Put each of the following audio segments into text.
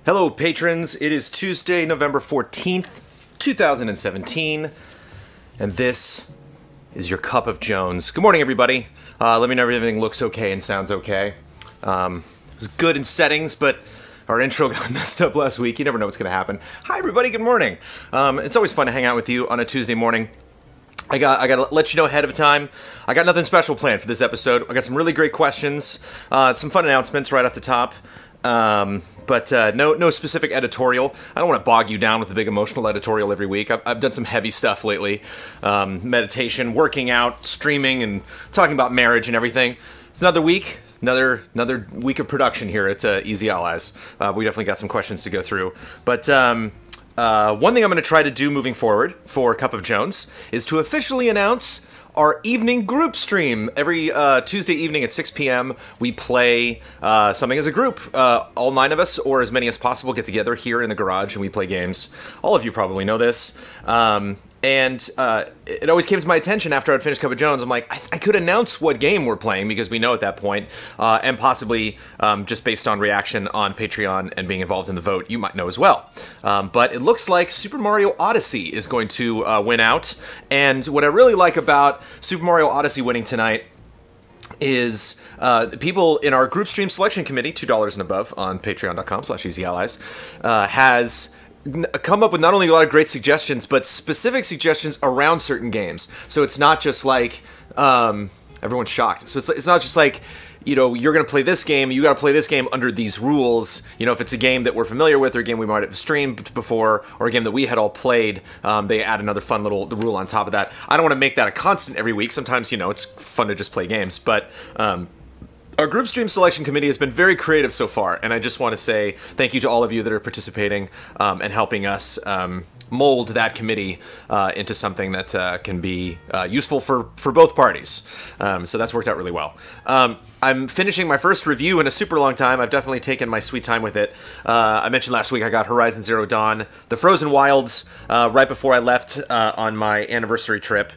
Hello, patrons. It is Tuesday, November 14th, 2017, and this is your Cup of Jones. Good morning, everybody. Let me know if everything looks okay and sounds okay. It was good in settings, but our intro got messed up last week. You never know what's going to happen. Hi, everybody. Good morning. It's always fun to hang out with you on a Tuesday morning. I got to let you know ahead of time. I got nothing special planned for this episode. I got some really great questions, some fun announcements right off the top. But no specific editorial. I don't want to bog you down with a big emotional editorial every week. I've done some heavy stuff lately. Meditation, working out, streaming, and talking about marriage and everything. It's another week. Another week of production here at Easy Allies. We definitely got some questions to go through. But one thing I'm going to try to do moving forward for Cup of Jones is to officially announce our evening group stream. Every Tuesday evening at 6 p.m. we play something as a group. All 9 of us, or as many as possible, get together here in the garage and we play games. All of you probably know this. And it always came to my attention after I'd finished Cup of Jones. I'm like, I could announce what game we're playing because we know at that point, and possibly just based on reaction on Patreon and being involved in the vote, you might know as well. But it looks like Super Mario Odyssey is going to win out. And what I really like about Super Mario Odyssey winning tonight is the people in our group stream selection committee, $2 and above on patreon.com/easyallies, has come up with not only a lot of great suggestions, but specific suggestions around certain games. So it's not just like, everyone's shocked. So it's not just like, you know, you're going to play this game, you got to play this game under these rules. You know, if it's a game that we're familiar with, or a game we might have streamed before, or a game that we had all played, they add another fun little rule on top of that. I don't want to make that a constant every week. Sometimes, you know, it's fun to just play games, but our group stream selection committee has been very creative so far, and I just want to say thank you to all of you that are participating and helping us mold that committee into something that can be useful for both parties. So that's worked out really well. I'm finishing my first review in a super long time. I've definitely taken my sweet time with it. I mentioned last week I got Horizon Zero Dawn, The Frozen Wilds, right before I left on my anniversary trip.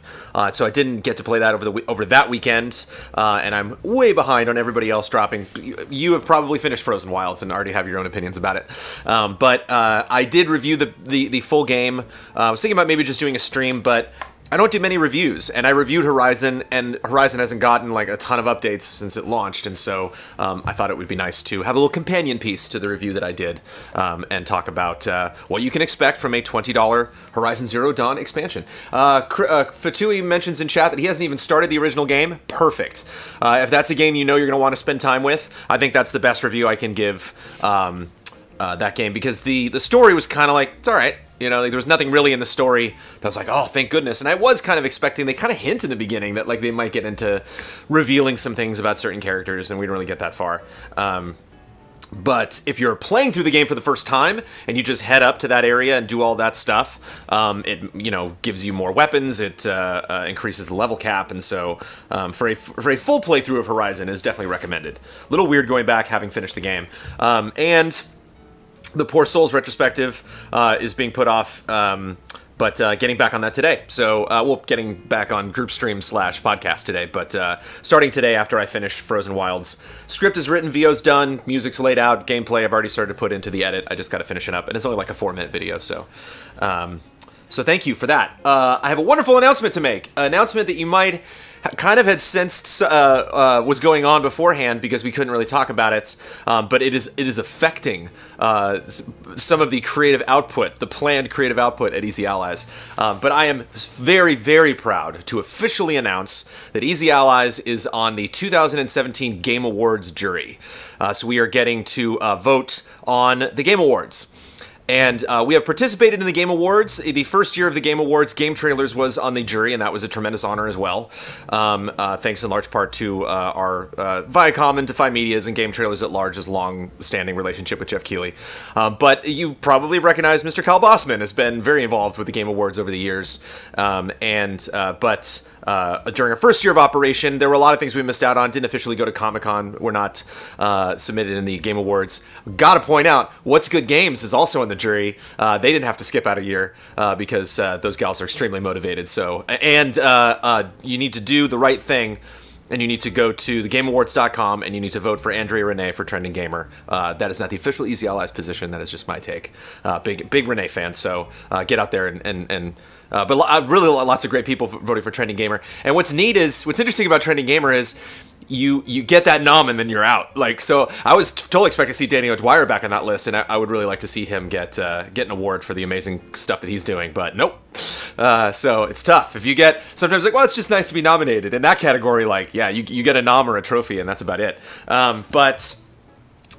So I didn't get to play that over that weekend, and I'm way behind on everybody else dropping. You have probably finished Frozen Wilds and already have your own opinions about it. But I did review the full game. I was thinking about maybe just doing a stream, but I don't do many reviews, and I reviewed Horizon, and Horizon hasn't gotten like a ton of updates since it launched, and so I thought it would be nice to have a little companion piece to the review that I did, and talk about what you can expect from a $20 Horizon Zero Dawn expansion. Fatui mentions in chat that he hasn't even started the original game. Perfect. If that's a game you know you're going to want to spend time with, I think that's the best review I can give that game, because the story was kind of like, it's all right. You know, like, there was nothing really in the story that was like, oh, thank goodness. And I was kind of expecting, they kind of hint in the beginning that like they might get into revealing some things about certain characters, and we didn't really get that far. But if you're playing through the game for the first time and you just head up to that area and do all that stuff, it, you know, gives you more weapons, it increases the level cap, and so for a full playthrough of Horizon is definitely recommended. A little weird going back having finished the game. And the Poor Souls retrospective is being put off, but getting back on that today. So, well, getting back on group stream / podcast today, but starting today after I finish Frozen Wilds. Script is written, VO's done, music's laid out, gameplay I've already started to put into the edit. I just got to finish it up, and it's only like a 4-minute video, so... So thank you for that. I have a wonderful announcement to make. An announcement that you might kind of had sensed was going on beforehand because we couldn't really talk about it, but it is affecting some of the creative output, the planned creative output at Easy Allies. But I am very, very proud to officially announce that Easy Allies is on the 2017 Game Awards jury. So we are getting to vote on the Game Awards. And we have participated in the Game Awards. The first year of the Game Awards, Game Trailers was on the jury, and that was a tremendous honor as well. Thanks in large part to our Viacom and Defy Media's and Game Trailers at large's long-standing relationship with Jeff Keighley. But you probably recognize Mr. Kyle Bossman has been very involved with the Game Awards over the years. During our first year of operation, there were a lot of things we missed out on. Didn't officially go to Comic-Con. Were not submitted in the Game Awards. Gotta point out, What's Good Games is also in the jury. They didn't have to skip out a year because those gals are extremely motivated. So, and you need to do the right thing and you need to go to thegameawards.com and you need to vote for Andrea Renee for Trending Gamer. That is not the official Easy Allies position. That is just my take. Big Renee fan. So get out there but really lots of great people voting for Trending Gamer. And what's interesting about Trending Gamer is you get that nom and then you're out. Like, so I was totally expecting to see Danny O'Dwyer back on that list, and I would really like to see him get an award for the amazing stuff that he's doing, but nope. So it's tough. If you get sometimes like, well, it's just nice to be nominated in that category. Like, yeah, you get a nom or a trophy, and that's about it. But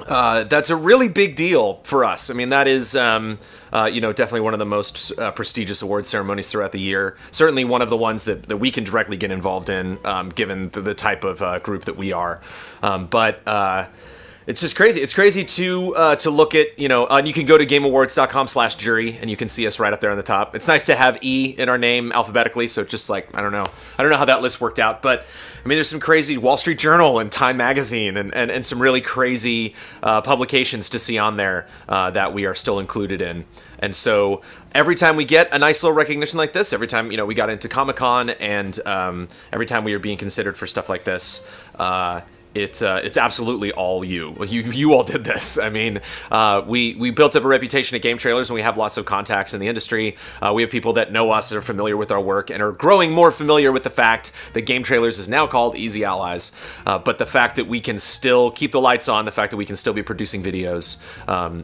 that's a really big deal for us. I mean, that is, definitely one of the most prestigious award ceremonies throughout the year. Certainly one of the ones that we can directly get involved in, given the type of group that we are. But it's just crazy. It's crazy to look at, and you can go to gameawards.com/jury and you can see us right up there on the top. It's nice to have E in our name alphabetically, so it's just like, I don't know how that list worked out, but I mean, there's some crazy Wall Street Journal and Time Magazine and some really crazy publications to see on there that we are still included in. And so every time we get a nice little recognition like this, every time, we got into Comic-Con and every time we are being considered for stuff like this, it's absolutely all you. You all did this. I mean, we built up a reputation at Game Trailers, and we have lots of contacts in the industry. We have people that know us, that are familiar with our work, and are growing more familiar with the fact that Game Trailers is now called Easy Allies. But the fact that we can still keep the lights on, the fact that we can still be producing videos,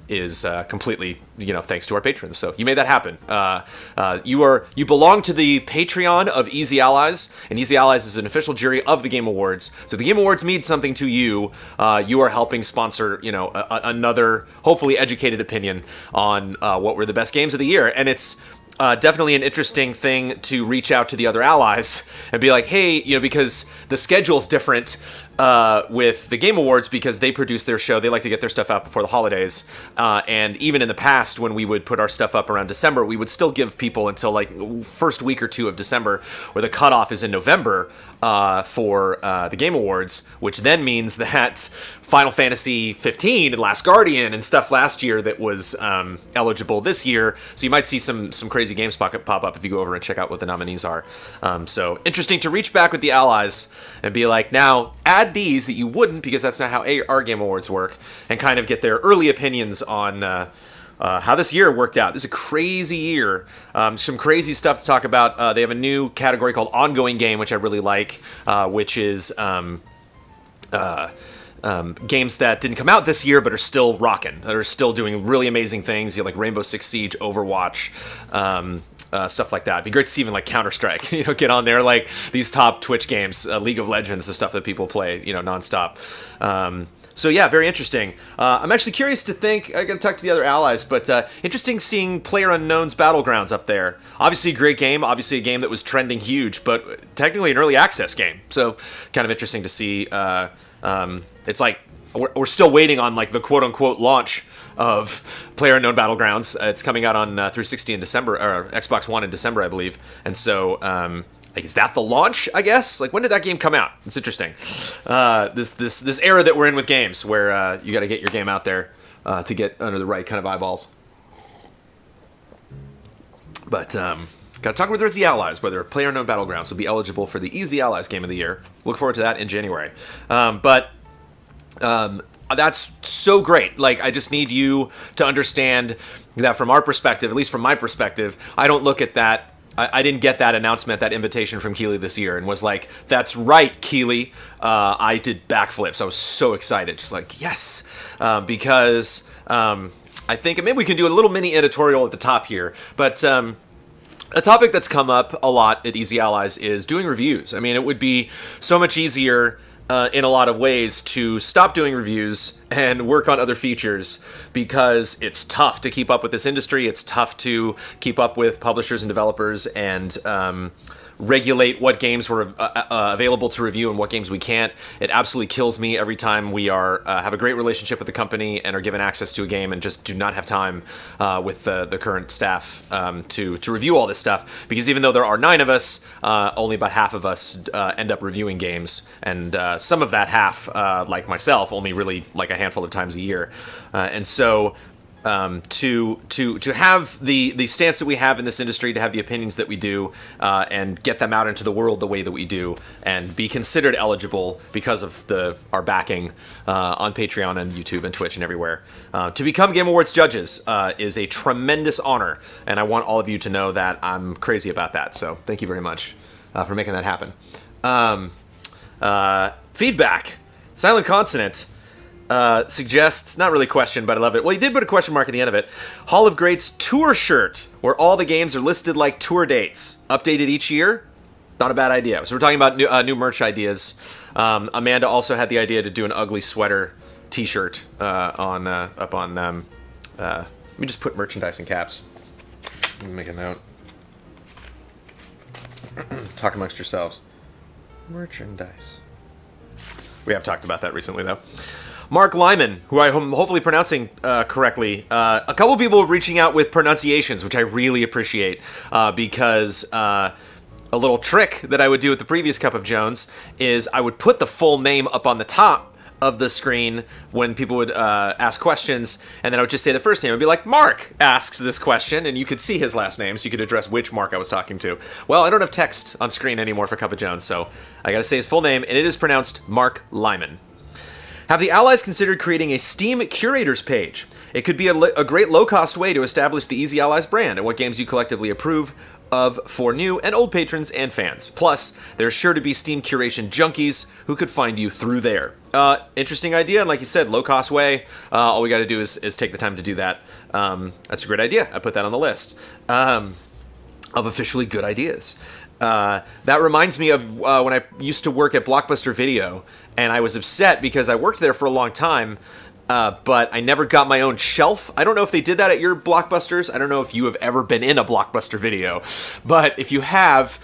is completely, thanks to our patrons. So you made that happen. You belong to the Patreon of Easy Allies, and Easy Allies is an official jury of the Game Awards. So the Game Awards means something to you. You are helping sponsor, another hopefully educated opinion on what were the best games of the year, and it's definitely an interesting thing to reach out to the other allies and be like, hey, because the schedule's different with the Game Awards because they produce their show. They like to get their stuff out before the holidays. And even in the past, when we would put our stuff up around December, we would still give people until like first week or two of December, where the cutoff is in November for the Game Awards, which then means that Final Fantasy 15 and Last Guardian and stuff last year that was eligible this year. So you might see some crazy games pop up if you go over and check out what the nominees are. So interesting to reach back with the allies and be like, now add these that you wouldn't, because that's not how our Game Awards work, and kind of get their early opinions on how this year worked out. This is a crazy year. Some crazy stuff to talk about. They have a new category called Ongoing Game, which I really like, which is games that didn't come out this year but are still rocking, that are still doing really amazing things. You have like Rainbow Six Siege, Overwatch, stuff like that. It'd be great to see even like Counter-Strike, get on there, like these top Twitch games, League of Legends, the stuff that people play, nonstop. So yeah, very interesting. I'm actually curious to think, I gotta talk to the other allies, but interesting seeing PlayerUnknown's Battlegrounds up there. Obviously a great game, obviously a game that was trending huge, but technically an early access game. So kind of interesting to see. It's like, we're still waiting on like the quote-unquote launch of PlayerUnknown Battlegrounds. It's coming out on 360 in December, or Xbox One in December, I believe. And so, like, is that the launch, I guess? Like, when did that game come out? It's interesting. This era that we're in with games, where you got to get your game out there to get under the right kind of eyeballs. But got to talk with the allies, whether PlayerUnknown Battlegrounds will be eligible for the Easy Allies Game of the Year. Look forward to that in January. That's so great. Like, I just need you to understand that from our perspective, at least from my perspective, I don't look at that. I didn't get that announcement, that invitation from Keighley this year, and was like, that's right, Keighley. I did backflips. I was so excited. Just like, yes. Because I think, and maybe we can do a little mini editorial at the top here, but a topic that's come up a lot at Easy Allies is doing reviews. I mean, it would be so much easier in a lot of ways to stop doing reviews and work on other features, because it's tough to keep up with this industry. It's tough to keep up with publishers and developers and regulate what games were available to review and what games we can't. It absolutely kills me every time we are have a great relationship with the company and are given access to a game and just do not have time with the current staff to review all this stuff, because even though there are 9 of us, only about half of us end up reviewing games, and some of that half, like myself, only really like a handful of times a year. And so to have the stance that we have in this industry, to have the opinions that we do, and get them out into the world the way that we do, and be considered eligible because of our backing on Patreon and YouTube and Twitch and everywhere. To become Game Awards judges is a tremendous honor, and I want all of you to know that I'm crazy about that. So thank you very much for making that happen. Feedback. Silent Consonant suggests, not really question, but I love it. Well, he did put a question mark at the end of it. Hall of Greats tour shirt, where all the games are listed like tour dates, updated each year. Not a bad idea. So we're talking about new merch ideas. Amanda also had the idea to do an ugly sweater T-shirt up on. Let me just put merchandise in caps. Let me make a note. Talk amongst yourselves. Merchandise. We have talked about that recently, though. Mark Lyman, who I'm hopefully pronouncing correctly. A couple people reaching out with pronunciations, which I really appreciate, because a little trick that I would do with the previous Cup of Jones is I would put the full name up on the top of the screen when people would ask questions, and then I would just say the first name. I'd be like, Mark asks this question, and you could see his last name, so you could address which Mark I was talking to. Well, I don't have text on screen anymore for Cup of Jones, so I gotta say his full name, and it is pronounced Mark Lyman. Have the Allies considered creating a Steam Curators page? It could be a great low-cost way to establish the Easy Allies brand and what games you collectively approve of for new and old patrons and fans. Plus, there's sure to be Steam curation junkies who could find you through there. Interesting idea, and like you said, low-cost way. All we got to do is take the time to do that. That's a great idea. I put that on the list of officially good ideas. That reminds me of when I used to work at Blockbuster Video, and I was upset because I worked there for a long time, but I never got my own shelf. I don't know if they did that at your Blockbusters. I don't know if you have ever been in a Blockbuster Video, but if you have,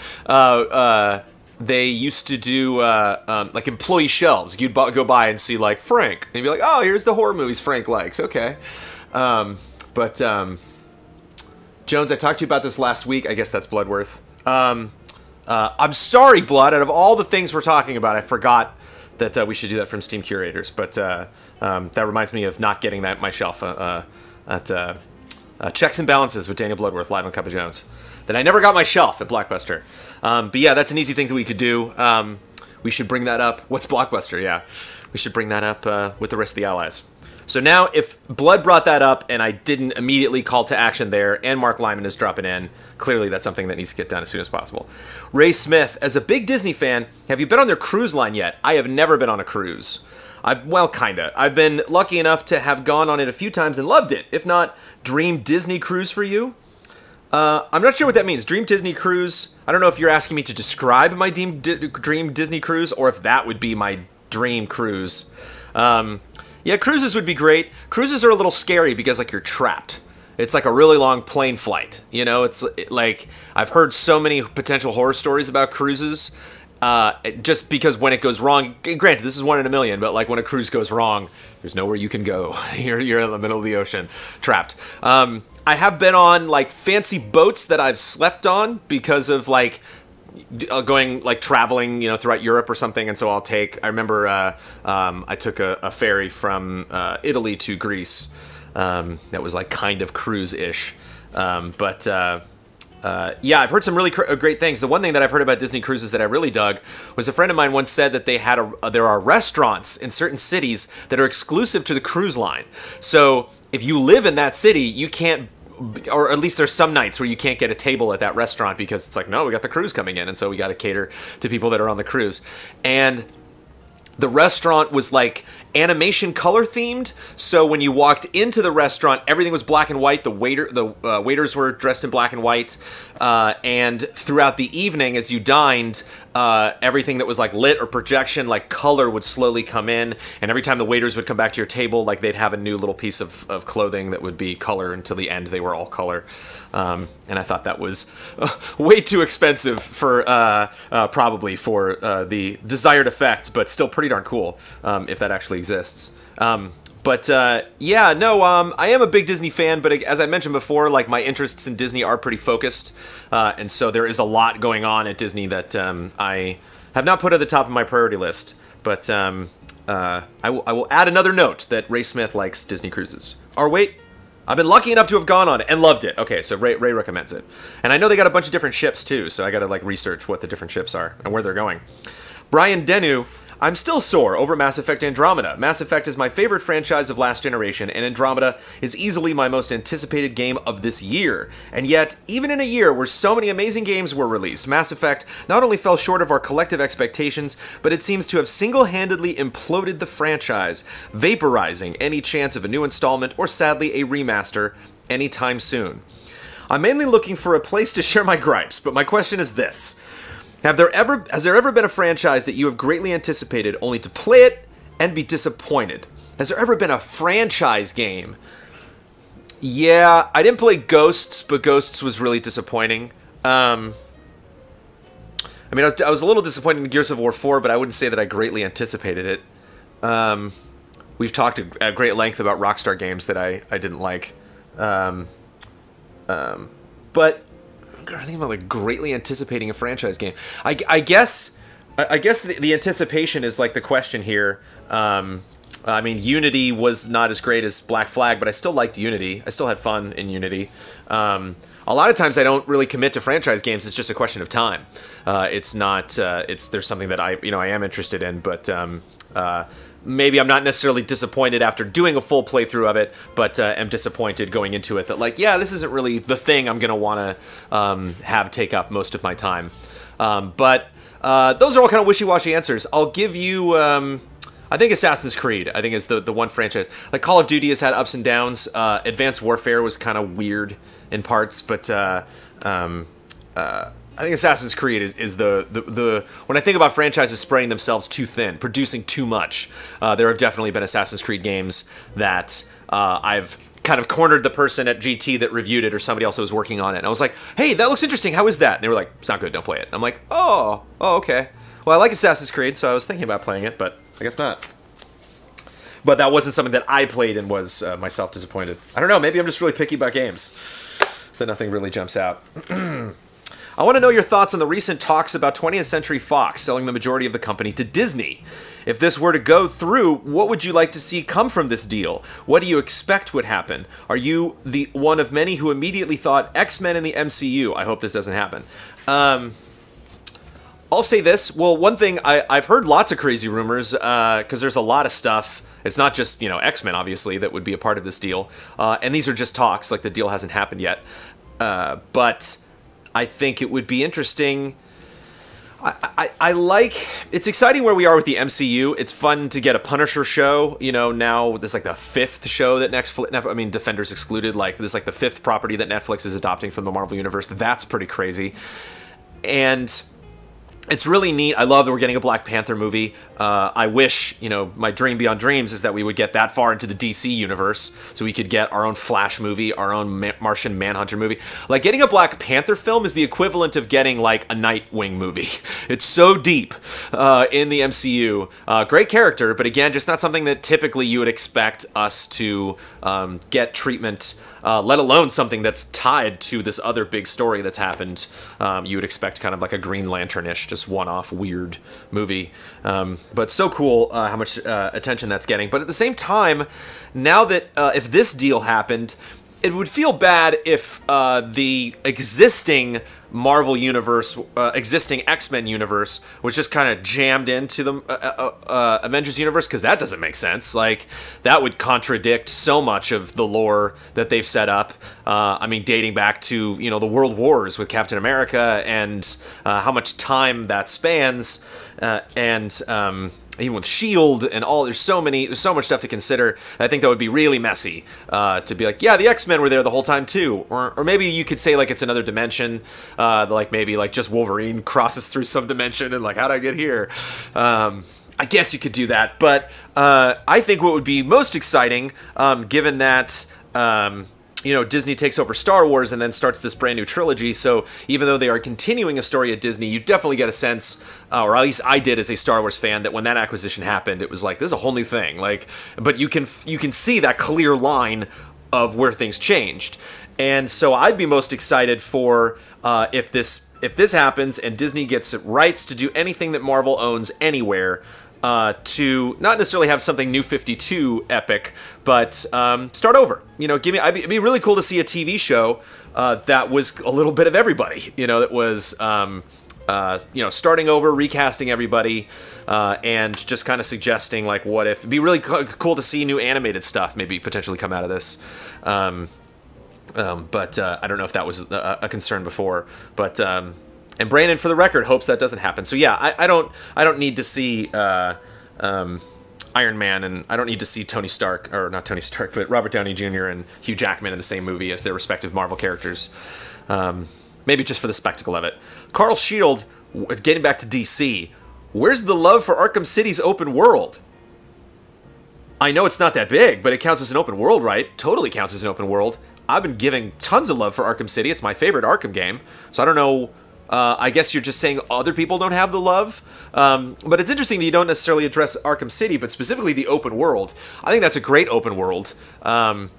they used to do like employee shelves. You'd go by and see like Frank, and you'd be like, oh, here's the horror movies Frank likes. Okay, Jones, I talked to you about this last week. I guess that's Bloodworth. I'm sorry, Blood. Out of all the things we're talking about, I forgot that we should do that from Steam Curators. But that reminds me of not getting that my shelf at Checks and Balances with Daniel Bloodworth live on Cup of Jones. That I never got my shelf at Blockbuster. But yeah, that's an easy thing that we could do. We should bring that up. What's Blockbuster? Yeah, we should bring that up with the rest of the Allies. So now, if Blood brought that up and I didn't immediately call to action there, and Mark Lyman is dropping in, clearly that's something that needs to get done as soon as possible. Ray Smith, as a big Disney fan, have you been on their cruise line yet? I have never been on a cruise. Well, kinda. I've been lucky enough to have gone on it a few times and loved it. If not, Dream Disney Cruise for you? I'm not sure what that means. Dream Disney Cruise, I don't know if you're asking me to describe my Dream Disney Cruise, or if that would be my dream cruise. Yeah, cruises would be great. Cruises are a little scary because, like, you're trapped. It's like a really long plane flight. You know, like, I've heard so many potential horror stories about cruises. Just because when it goes wrong, granted, this is 1 in a million, but like when a cruise goes wrong, there's nowhere you can go. You're in the middle of the ocean, trapped. I have been on like fancy boats that I've slept on because of like going like traveling, you know, throughout Europe or something, and so I remember I took a ferry from Italy to Greece. That was like kind of cruise-ish, yeah, I've heard some really great things. The one thing that I've heard about Disney cruises that I really dug was a friend of mine once said that they had there are restaurants in certain cities that are exclusive to the cruise line. So if you live in that city, you can't, or at least there's some nights where you can't get a table at that restaurant because it's like, no, we got the cruise coming in, and so we got to cater to people that are on the cruise. And the restaurant was like animation color themed, so when you walked into the restaurant, everything was black and white. The waiters were dressed in black and white, and throughout the evening, as you dined, everything that was like lit or projection, like color, would slowly come in, and every time the waiters would come back to your table, like they'd have a new little piece of clothing that would be color. Until the end, they were all color, and I thought that was way too expensive for probably for the desired effect, but still pretty darn cool if that actually exists. Yeah, no, I am a big Disney fan, but as I mentioned before, like my interests in Disney are pretty focused, and so there is a lot going on at Disney that I have not put at the top of my priority list. But I will add another note that Ray Smith likes Disney cruises. Or wait, I've been lucky enough to have gone on it and loved it. Okay, so Ray recommends it. And I know they got a bunch of different ships too, so I gotta like research what the different ships are and where they're going. Brian Denu, I'm still sore over Mass Effect Andromeda. Mass Effect is my favorite franchise of last generation, and Andromeda is easily my most anticipated game of this year. And yet, even in a year where so many amazing games were released, Mass Effect not only fell short of our collective expectations, but it seems to have single-handedly imploded the franchise, vaporizing any chance of a new installment or sadly a remaster anytime soon. I'm mainly looking for a place to share my gripes, but my question is this. Has there ever been a franchise that you have greatly anticipated only to play it and be disappointed? Has there ever been a franchise game? Yeah, I didn't play Ghosts, but Ghosts was really disappointing. I mean, I was a little disappointed in Gears of War 4, but I wouldn't say that I greatly anticipated it. We've talked at great length about Rockstar games that I didn't like. But I think about like greatly anticipating a franchise game. I guess the anticipation is like the question here. I mean, Unity was not as great as Black Flag, but I still liked Unity. I still had fun in Unity. A lot of times I don't really commit to franchise games. It's just a question of time. It's not. There's something that I am interested in, but maybe I'm not necessarily disappointed after doing a full playthrough of it, but am disappointed going into it that like, yeah, this isn't really the thing I'm gonna want to have take up most of my time. But those are all kind of wishy-washy answers. I'll give you, I think Assassin's Creed, I think is the one franchise. Like Call of Duty has had ups and downs. Advanced Warfare was kind of weird in parts, but I think Assassin's Creed is the when I think about franchises spreading themselves too thin, producing too much, there have definitely been Assassin's Creed games that I've kind of cornered the person at GT that reviewed it or somebody else that was working on it. And I was like, hey, that looks interesting. How is that? And they were like, it's not good. Don't play it. And I'm like, oh, okay. Well, I like Assassin's Creed, so I was thinking about playing it, but I guess not. But that wasn't something that I played and was myself disappointed. I don't know. Maybe I'm just really picky about games. That nothing really jumps out. I want to know your thoughts on the recent talks about 20th Century Fox selling the majority of the company to Disney. If this were to go through, what would you like to see come from this deal? What do you expect would happen? Are you the one of many who immediately thought X-Men in the MCU? I hope this doesn't happen. I'll say this. Well, one thing, I've heard lots of crazy rumors because there's a lot of stuff. It's not just, X-Men, obviously, that would be a part of this deal. And these are just talks, like the deal hasn't happened yet. But I think it would be interesting. I like, it's exciting where we are with the MCU. It's fun to get a Punisher show, now this is like the 5th show that Defenders excluded, like this is like the 5th property that Netflix is adopting from the Marvel Universe. That's pretty crazy. And it's really neat. I love that we're getting a Black Panther movie. I wish, my dream beyond dreams is that we would get that far into the DC universe so we could get our own Flash movie, our own Martian Manhunter movie. Like, getting a Black Panther film is the equivalent of getting, like, a Nightwing movie. It's so deep in the MCU. Great character, but again, just not something that typically you would expect us to get treatment, let alone something that's tied to this other big story that's happened. You would expect kind of like a Green Lantern-ish, just one-off weird movie. But so cool how much attention that's getting. But at the same time, now that if this deal happened, it would feel bad if the existing Marvel universe, existing X-Men universe, was just kind of jammed into the Avengers universe, because that doesn't make sense. Like, that would contradict so much of the lore that they've set up. I mean, dating back to, the World Wars with Captain America and how much time that spans, and even with S.H.I.E.L.D. and all, there's so much stuff to consider. I think that would be really messy to be like, yeah, the X-Men were there the whole time too. Or maybe you could say like it's another dimension, like maybe like just Wolverine crosses through some dimension and like, how'd I get here? I guess you could do that, but I think what would be most exciting, given that Disney takes over Star Wars and then starts this brand new trilogy. So even though they are continuing a story at Disney, you definitely get a sense, or at least I did as a Star Wars fan, that when that acquisition happened, it was like, this is a whole new thing. Like, but you can see that clear line of where things changed. And so I'd be most excited for if this happens and Disney gets rights to do anything that Marvel owns anywhere. to not necessarily have something New 52 epic, but start over. You know, it'd be really cool to see a TV show that was a little bit of everybody. You know, that was you know, starting over, recasting everybody, and just kind of suggesting like, what if? It'd be really cool to see new animated stuff maybe potentially come out of this. But I don't know if that was a concern before, but. And Brandon, for the record, hopes that doesn't happen. So yeah, I don't need to see Iron Man, and I don't need to see Tony Stark, or not Tony Stark, but Robert Downey Jr. and Hugh Jackman in the same movie as their respective Marvel characters. Maybe just for the spectacle of it. Carl Shield, getting back to DC, where's the love for Arkham City's open world? I know it's not that big, but it counts as an open world, right? Totally counts as an open world. I've been giving tons of love for Arkham City. It's my favorite Arkham game, so I don't know. I guess you're just saying other people don't have the love, but it's interesting that you don't necessarily address Arkham City, but specifically the open world. I think that's a great open world. I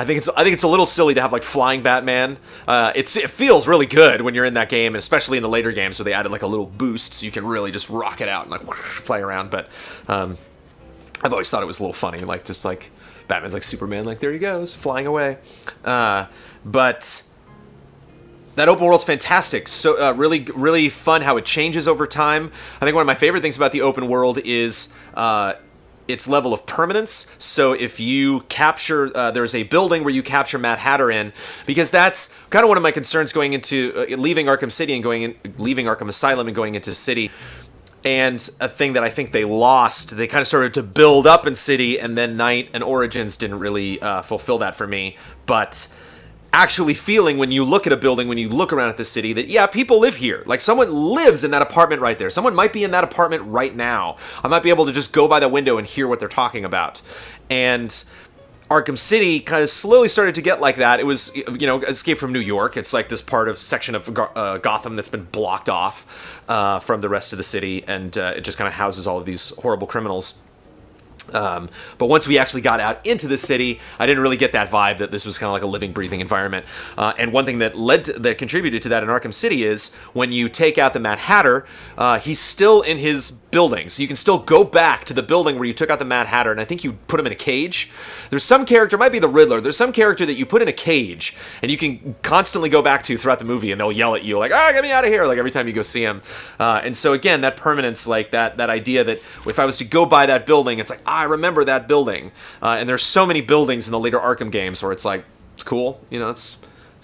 think it's a little silly to have like flying Batman. It feels really good when you're in that game, and especially in the later games where they added like a little boost, so you can really just rock it out and like whoosh, fly around. But I've always thought it was a little funny, like just like Batman's like Superman, like there he goes flying away, but. That open world's fantastic. So really fun how it changes over time. I think one of my favorite things about the open world is its level of permanence. So if you capture, there's a building where you capture Mad Hatter in, because that's kind of one of my concerns going into leaving Arkham City and leaving Arkham Asylum and going into City. And a thing that I think they lost, they kind of started to build up in City, and then Night and Origins didn't really fulfill that for me. But actually feeling when you look at a building, when you look around at the city, that yeah, people live here. Like someone lives in that apartment right there. Someone might be in that apartment right now. I might be able to just go by the window and hear what they're talking about. And Arkham City kind of slowly started to get like that. It was, you know, Escape from New York. It's like this part of section of Gotham that's been blocked off from the rest of the city, and it just kind of houses all of these horrible criminals. But once we actually got out into the city, I didn't really get that vibe that this was kind of like a living, breathing environment. And one thing that that contributed to that in Arkham City is when you take out the Mad Hatter, he's still in his building. So you can still go back to the building where you took out the Mad Hatter, and I think you put him in a cage. There's some character, might be the Riddler, there's some character that you put in a cage, and you can constantly go back to throughout the movie, and they'll yell at you like, ah, get me out of here, like every time you go see him. And so again, that permanence, like that idea that if I was to go by that building, it's like, I remember that building. And there's so many buildings in the later Arkham games where it's like, it's cool, you know, it's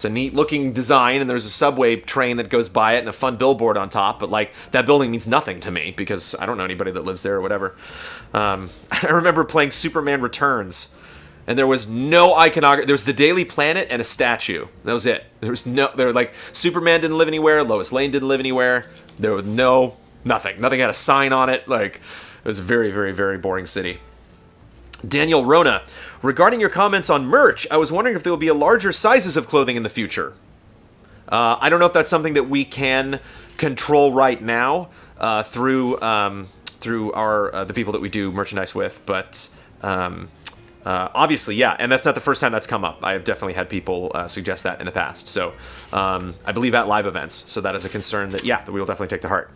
a neat looking design, and there's a subway train that goes by it and a fun billboard on top, but like that building means nothing to me because I don't know anybody that lives there or whatever. I remember playing Superman Returns, and there was no iconography. There was the Daily Planet and a statue. That was it. There were like, Superman didn't live anywhere, Lois Lane didn't live anywhere. There was nothing. Nothing had a sign on it. Like, it was a very, very, very boring city. Daniel Rona, regarding your comments on merch, I was wondering if there will be larger sizes of clothing in the future. I don't know if that's something that we can control right now through the people that we do merchandise with, but obviously, yeah, and that's not the first time that's come up. I have definitely had people suggest that in the past. So I believe at live events. So that is a concern that, yeah, that we will definitely take to heart.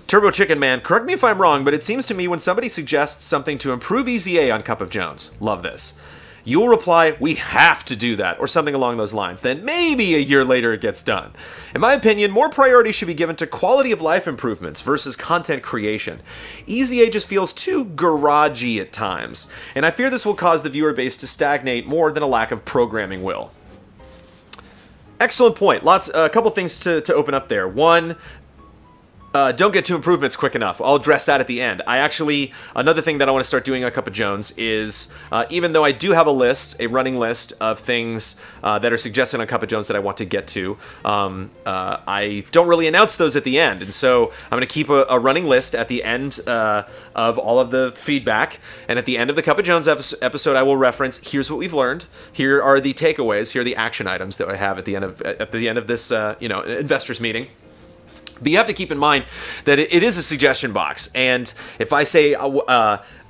Turbo Chicken Man, correct me if I'm wrong, but it seems to me when somebody suggests something to improve EZA on Cup of Jones, love this, you'll reply, we have to do that, or something along those lines. Then maybe a year later it gets done. In my opinion, more priority should be given to quality of life improvements versus content creation. EZA just feels too garagey at times, and I fear this will cause the viewer base to stagnate more than a lack of programming will. Excellent point. A couple things to open up there. One, don't get to improvements quick enough. I'll address that at the end. Another thing that I want to start doing on Cup of Jones is, even though I do have a running list of things that are suggested on Cup of Jones that I want to get to, I don't really announce those at the end. And so I'm going to keep a running list at the end of all of the feedback. And at the end of the Cup of Jones episode, I will reference, here's what we've learned. Here are the takeaways. Here are the action items that I have at the end of this investors meeting. But you have to keep in mind that it is a suggestion box, and if I say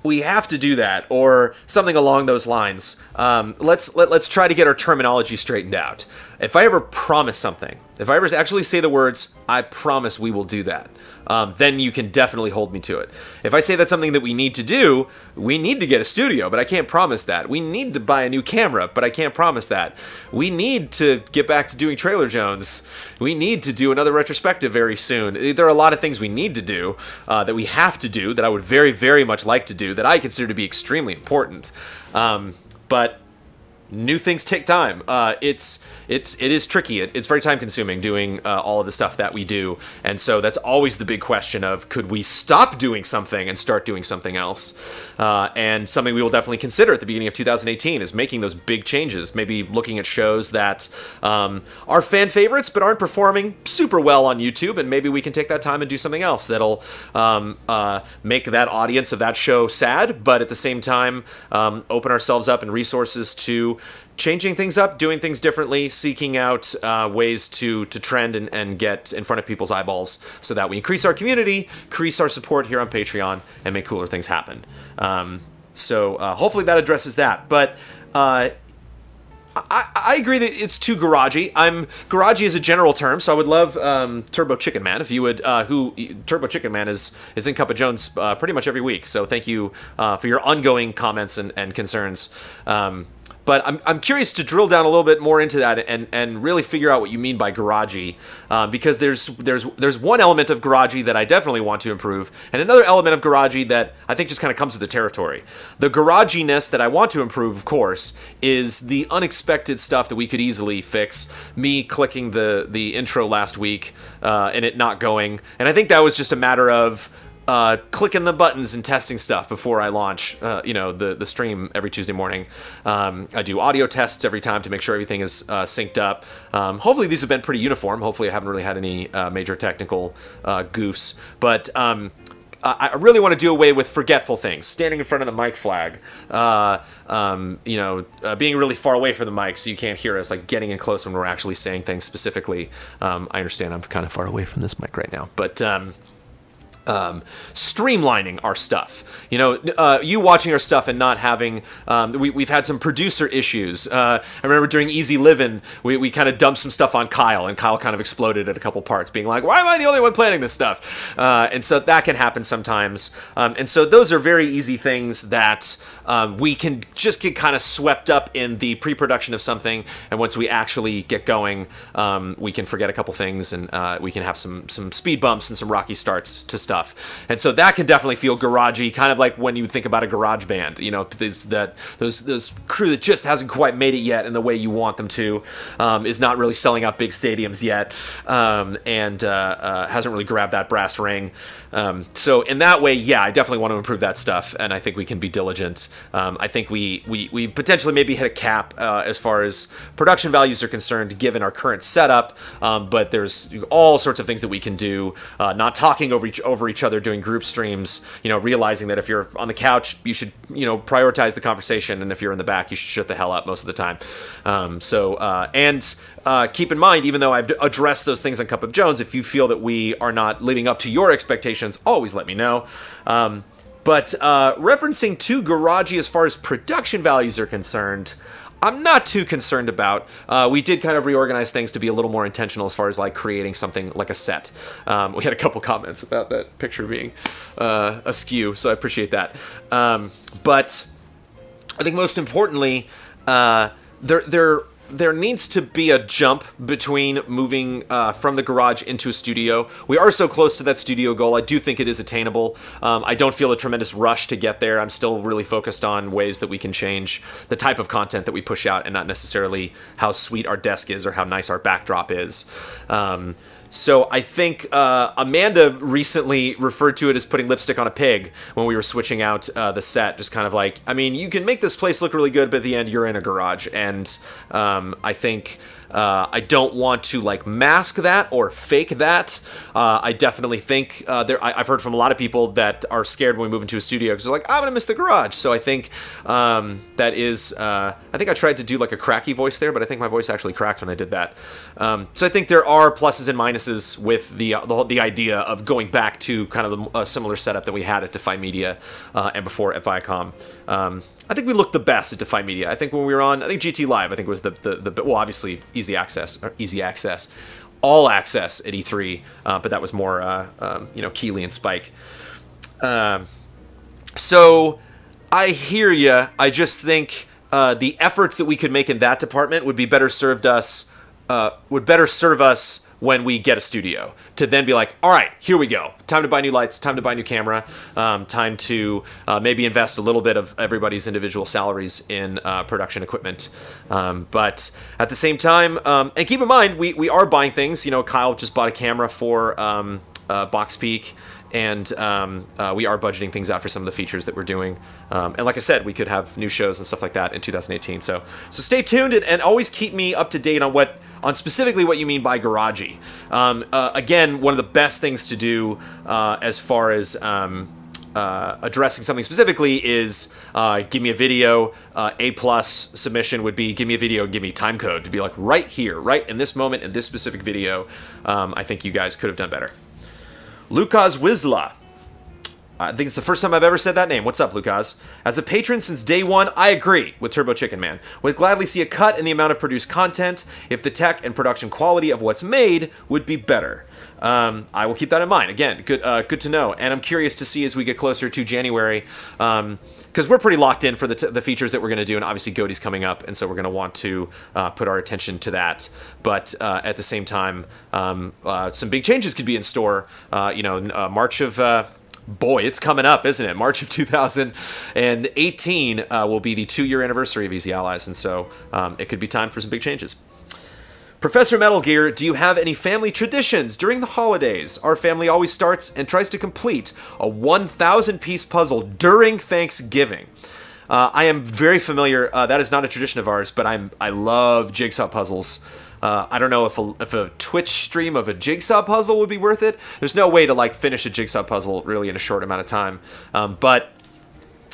we have to do that or something along those lines, let's try to get our terminology straightened out. If I ever promise something, if I ever actually say the words, I promise we will do that, then you can definitely hold me to it. If I say that's something that we need to do, we need to get a studio, but I can't promise that. We need to buy a new camera, but I can't promise that. We need to get back to doing Trailer Jones. We need to do another retrospective very soon. There are a lot of things we need to do, that we have to do, that I would very, very much like to do, that I consider to be extremely important. But new things take time. It is tricky. It's very time consuming doing all of the stuff that we do. And so that's always the big question of, could we stop doing something and start doing something else? And something we will definitely consider at the beginning of 2018 is making those big changes. Maybe looking at shows that are fan favorites but aren't performing super well on YouTube, and maybe we can take that time and do something else that'll make that audience of that show sad, but at the same time open ourselves up and resources to changing things up, doing things differently, seeking out ways to trend and get in front of people's eyeballs so that we increase our community, increase our support here on Patreon, and make cooler things happen. So hopefully that addresses that. But I agree that it's too garagey. Garagey is a general term, so I would love Turbo Chicken Man if you would. Turbo Chicken Man is in Cup of Jones pretty much every week. So thank you for your ongoing comments and concerns. But I'm curious to drill down a little bit more into that and really figure out what you mean by garagey, because there's one element of garagey that I definitely want to improve, and another element of garagey that I think just kind of comes with the territory. The garaginess that I want to improve, of course, is the unexpected stuff that we could easily fix. Me clicking the intro last week and it not going, and I think that was just a matter of clicking the buttons and testing stuff before I launch, the stream every Tuesday morning. I do audio tests every time to make sure everything is synced up. Hopefully these have been pretty uniform. Hopefully I haven't really had any major technical goofs. But I really want to do away with forgetful things. Standing in front of the mic flag, being really far away from the mic so you can't hear us, like getting in close when we're actually saying things specifically. I understand I'm kind of far away from this mic right now, but streamlining our stuff. You watching our stuff and not having, we've had some producer issues. I remember during Easy Livin', we kind of dumped some stuff on Kyle, and Kyle kind of exploded at a couple parts, being like, why am I the only one planning this stuff? And so that can happen sometimes. And so those are very easy things that we can just get kind of swept up in the pre-production of something, and once we actually get going, we can forget a couple things, and we can have some speed bumps and some rocky starts to stuff. And so that can definitely feel garagey, kind of like when you think about a garage band, those crew that just hasn't quite made it yet in the way you want them to, is not really selling out big stadiums yet, and hasn't really grabbed that brass ring. So in that way, yeah, I definitely want to improve that stuff, and I think we can be diligent. I think we potentially maybe hit a cap as far as production values are concerned, given our current setup, but there's all sorts of things that we can do, not talking over each other doing group streams, realizing that if you're on the couch, you should, prioritize the conversation, and if you're in the back, you should shut the hell up most of the time. Keep in mind, even though I've addressed those things on Cup of Jones, if you feel that we are not living up to your expectations, always let me know. But referencing to garagey as far as production values are concerned, I'm not too concerned about. We did kind of reorganize things to be a little more intentional as far as like creating something like a set. We had a couple comments about that picture being askew, so I appreciate that. But I think most importantly, there needs to be a jump between moving from the garage into a studio. We are so close to that studio goal. I do think it is attainable. I don't feel a tremendous rush to get there. I'm still really focused on ways that we can change the type of content that we push out, and not necessarily how sweet our desk is or how nice our backdrop is. So I think Amanda recently referred to it as putting lipstick on a pig when we were switching out the set. Just kind of like, I mean, you can make this place look really good, but at the end you're in a garage. And I think I don't want to like mask that or fake that. I definitely think I've heard from a lot of people that are scared when we move into a studio because they're like, I'm gonna miss the garage. So I think that is, I think I tried to do like a cracky voice there, but I think my voice actually cracked when I did that. So I think there are pluses and minuses with the idea of going back to kind of a similar setup that we had at Defy Media and before at Viacom. I think we looked the best at Defy Media. I think when we were on, I think GT Live, I think was well, obviously Easy Access, all access at E3, but that was more, Keighley and Spike. So I hear you. I just think the efforts that we could make in that department would be better serve us when we get a studio, to then be like, all right, here we go. Time to buy new lights, time to buy new camera, time to maybe invest a little bit of everybody's individual salaries in production equipment. But at the same time, and keep in mind, we are buying things. Kyle just bought a camera for Box Peak, and we are budgeting things out for some of the features that we're doing. And like I said, we could have new shows and stuff like that in 2018. So stay tuned and always keep me up to date on specifically what you mean by garagey. Again, one of the best things to do as far as addressing something specifically is give me a video. A+ submission would be give me a video and give me time code to be like right here, right in this moment, in this specific video. I think you guys could have done better. Lukas Wisla. I think it's the first time I've ever said that name. What's up, Lukas? As a patron since day one, I agree with Turbo Chicken Man. Would gladly see a cut in the amount of produced content if the tech and production quality of what's made would be better. I will keep that in mind. Again, good to know. And I'm curious to see as we get closer to January, because we're pretty locked in for the features that we're going to do, and obviously GOTY's coming up, and so we're going to want to put our attention to that. But at the same time, some big changes could be in store. March of... Boy, it's coming up, isn't it? March of 2018 will be the 2-year anniversary of Easy Allies, and so it could be time for some big changes. Professor Metal Gear, do you have any family traditions during the holidays? Our family always starts and tries to complete a 1,000-piece puzzle during Thanksgiving. I am very familiar. That is not a tradition of ours, but I love jigsaw puzzles. I don't know if a Twitch stream of a jigsaw puzzle would be worth it. There's no way to finish a jigsaw puzzle really in a short amount of time. But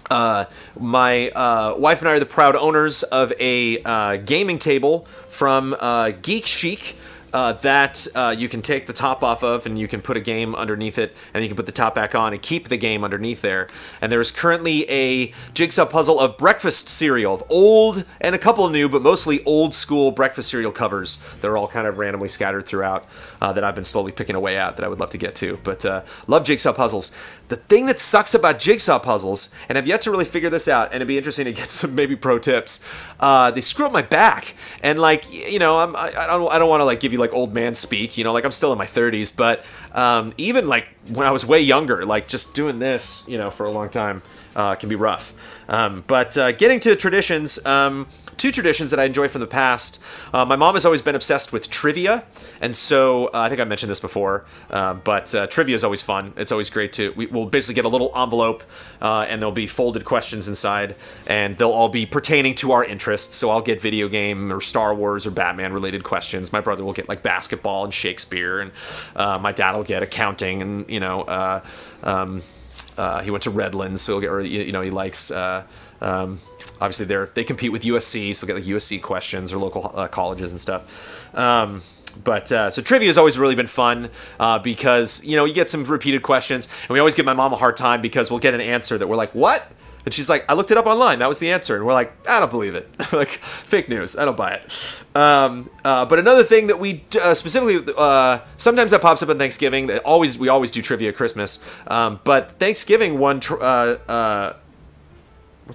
my wife and I are the proud owners of a gaming table from Geek Chic. That you can take the top off of, and you can put a game underneath it, and you can put the top back on and keep the game underneath there. And there's currently a jigsaw puzzle of breakfast cereal, of old and a couple new, but mostly old school breakfast cereal covers. They're all kind of randomly scattered throughout that I've been slowly picking away at that I would love to get to. But love jigsaw puzzles. The thing that sucks about jigsaw puzzles, and I've yet to really figure this out, and it'd be interesting to get some maybe pro tips. They screw up my back, and I don't want to give you old man speak, I'm still in my 30s, but even when I was way younger, just doing this, for a long time can be rough. But getting to traditions, two traditions that I enjoy from the past. My mom has always been obsessed with trivia, and so I think I mentioned this before, but trivia is always fun. It's always great we'll basically get a little envelope, and there'll be folded questions inside, and they'll all be pertaining to our interests. So I'll get video game or Star Wars or Batman related questions. My brother will get basketball and Shakespeare, and my dad will get accounting, and he went to Redlands, so he likes. Obviously, they compete with USC, so we'll get USC questions or local colleges and stuff. So trivia has always really been fun because you get some repeated questions, and we always give my mom a hard time because we'll get an answer that we're like, what? And she's like, I looked it up online. That was the answer. And we're like, I don't believe it. Fake news. I don't buy it. But another thing that we specifically, sometimes that pops up on Thanksgiving. We always do trivia at Christmas. But Thanksgiving, what's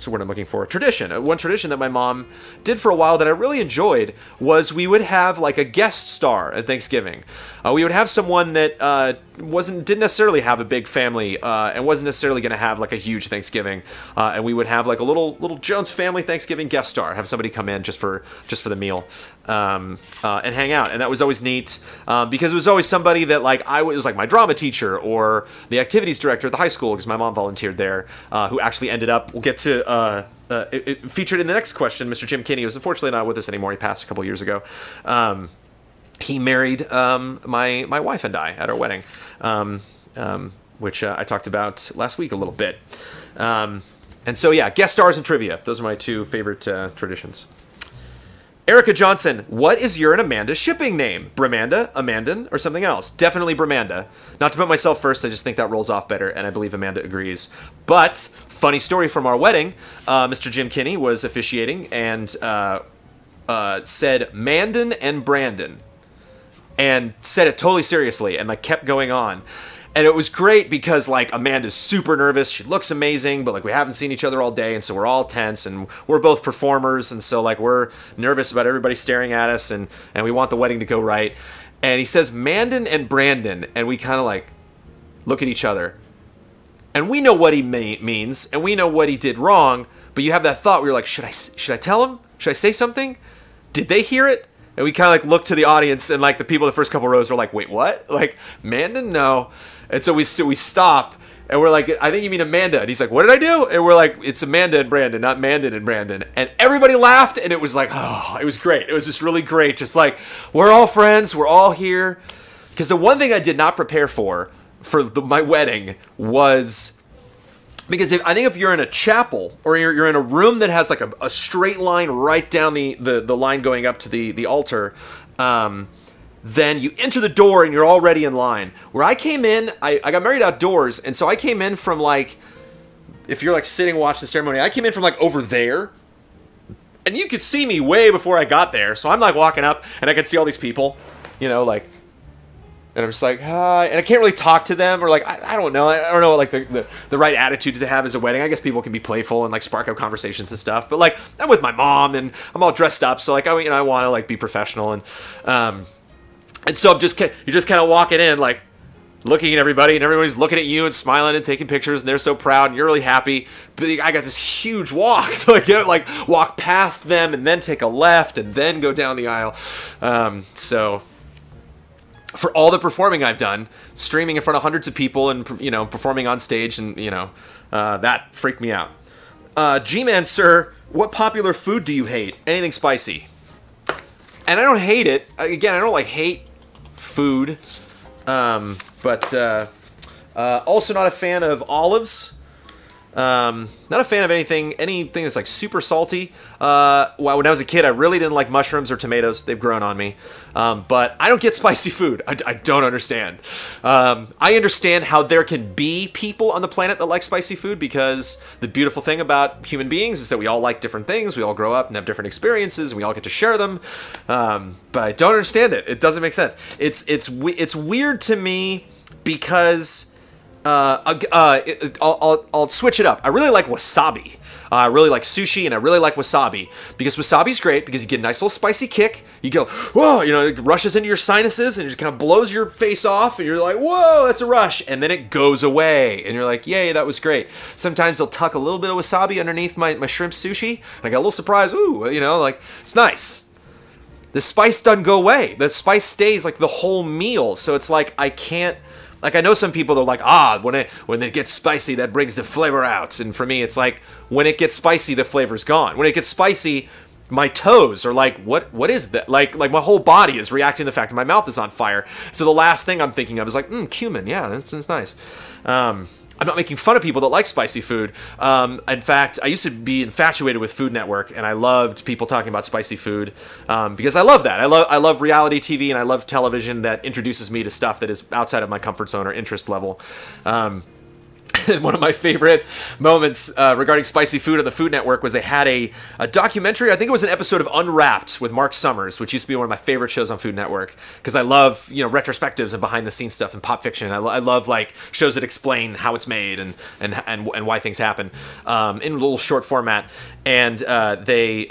the word I'm looking for? Tradition. One tradition that my mom did for a while that I really enjoyed was we would have a guest star at Thanksgiving. We would have someone that didn't necessarily have a big family and wasn't necessarily going to have a huge Thanksgiving, and we would have a little Jones family Thanksgiving guest star. Have somebody come in just for the meal and hang out, and that was always neat because it was always somebody that I was my drama teacher or the activities director at the high school because my mom volunteered there, who actually ended up. We'll get to. It featured in the next question, Mr. Jim Kinney was unfortunately not with us anymore. He passed a couple years ago. He married my wife and I at our wedding, which I talked about last week a little bit. And so, yeah, guest stars and trivia. Those are my two favorite traditions. Erica Johnson, what is your and Amanda's shipping name? Bramanda, Amandan, or something else? Definitely Bramanda. Not to put myself first, I just think that rolls off better, and I believe Amanda agrees. But, funny story from our wedding, Mr. Jim Kinney was officiating and said Mandan and Brandon. and said it totally seriously and like kept going on. And it was great because like Amanda's super nervous. She looks amazing, but like we haven't seen each other all day, and so we're all tense, and we're both performers, and so like we're nervous about everybody staring at us, and we want the wedding to go right. And he says Mandan and Brandon, and we kind of like look at each other, and we know what he means, and we know what he did wrong. But you have that thought where you're like, should I tell him? Should I say something? Did they hear it? And we kind of like look to the audience, and like the people in the first couple rows were like, wait, what? Like Mandan? No. And so we stop, and we're like, I think you mean Amanda. And he's like, what did I do? And we're like, it's Amanda and Brandon, not Mandan and Brandon. And everybody laughed, and it was like, oh, it was great. It was just really great. Just like, we're all friends. We're all here. Because the one thing I did not prepare for my wedding was, because I think if you're in a chapel or you're in a room that has like a straight line right down the line going up to the altar, then you enter the door and you're already in line. Where I came in, I got married outdoors, and so I came in from like, if you're like sitting watching the ceremony, I came in from like over there, and you could see me way before I got there. So I'm like walking up, and I could see all these people, you know, like, and I'm just like, hi, and I can't really talk to them, or like, I don't know, I don't know like the right attitude to have as a wedding. I guess people can be playful and like spark up conversations and stuff, but like I'm with my mom and I'm all dressed up, so like I want to like be professional, and so you're just kind of walking in, like looking at everybody, and everybody's looking at you and smiling and taking pictures, and they're so proud, and you're really happy. But I got this huge walk, so I get like walk past them and then take a left and then go down the aisle. So for all the performing I've done, streaming in front of hundreds of people and performing on stage, and that freaked me out. G-Man, sir, what popular food do you hate? Anything spicy? And I don't hate it. Again, I don't like hate food, but also not a fan of olives. Not a fan of anything that's like super salty. Well, when I was a kid, I really didn't like mushrooms or tomatoes. They've grown on me. But I don't get spicy food. I don't understand. I understand how there can be people on the planet that like spicy food, because the beautiful thing about human beings is that we all like different things. We all grow up and have different experiences, and we all get to share them. But I don't understand it. It doesn't make sense. It's weird to me because I'll switch it up. I really like wasabi. I really like sushi, and I really like wasabi because wasabi's great because you get a nice little spicy kick. You go, whoa, it rushes into your sinuses and it just kind of blows your face off, and you're like, whoa, that's a rush. And then it goes away, and you're like, yay, that was great. Sometimes they'll tuck a little bit of wasabi underneath my shrimp sushi, and I got a little surprise. Ooh, like it's nice. The spice doesn't go away. The spice stays like the whole meal. So it's like I can't. Like, I know some people, they're like, when it gets spicy, that brings the flavor out. And for me, it's like, when it gets spicy, the flavor's gone. When it gets spicy, my toes are like, what is that? Like my whole body is reacting to the fact that my mouth is on fire. So the last thing I'm thinking of is like, cumin. Yeah, that's nice. I'm not making fun of people that like spicy food. In fact, I used to be infatuated with Food Network, and I loved people talking about spicy food because I love that. I love reality TV, and I love television that introduces me to stuff that is outside of my comfort zone or interest level. One of my favorite moments regarding spicy food on the Food Network was they had a documentary. I think it was an episode of Unwrapped with Mark Summers, which used to be one of my favorite shows on Food Network because I love retrospectives and behind the scenes stuff and pop fiction. I love like shows that explain how it's made and why things happen in a little short format. And they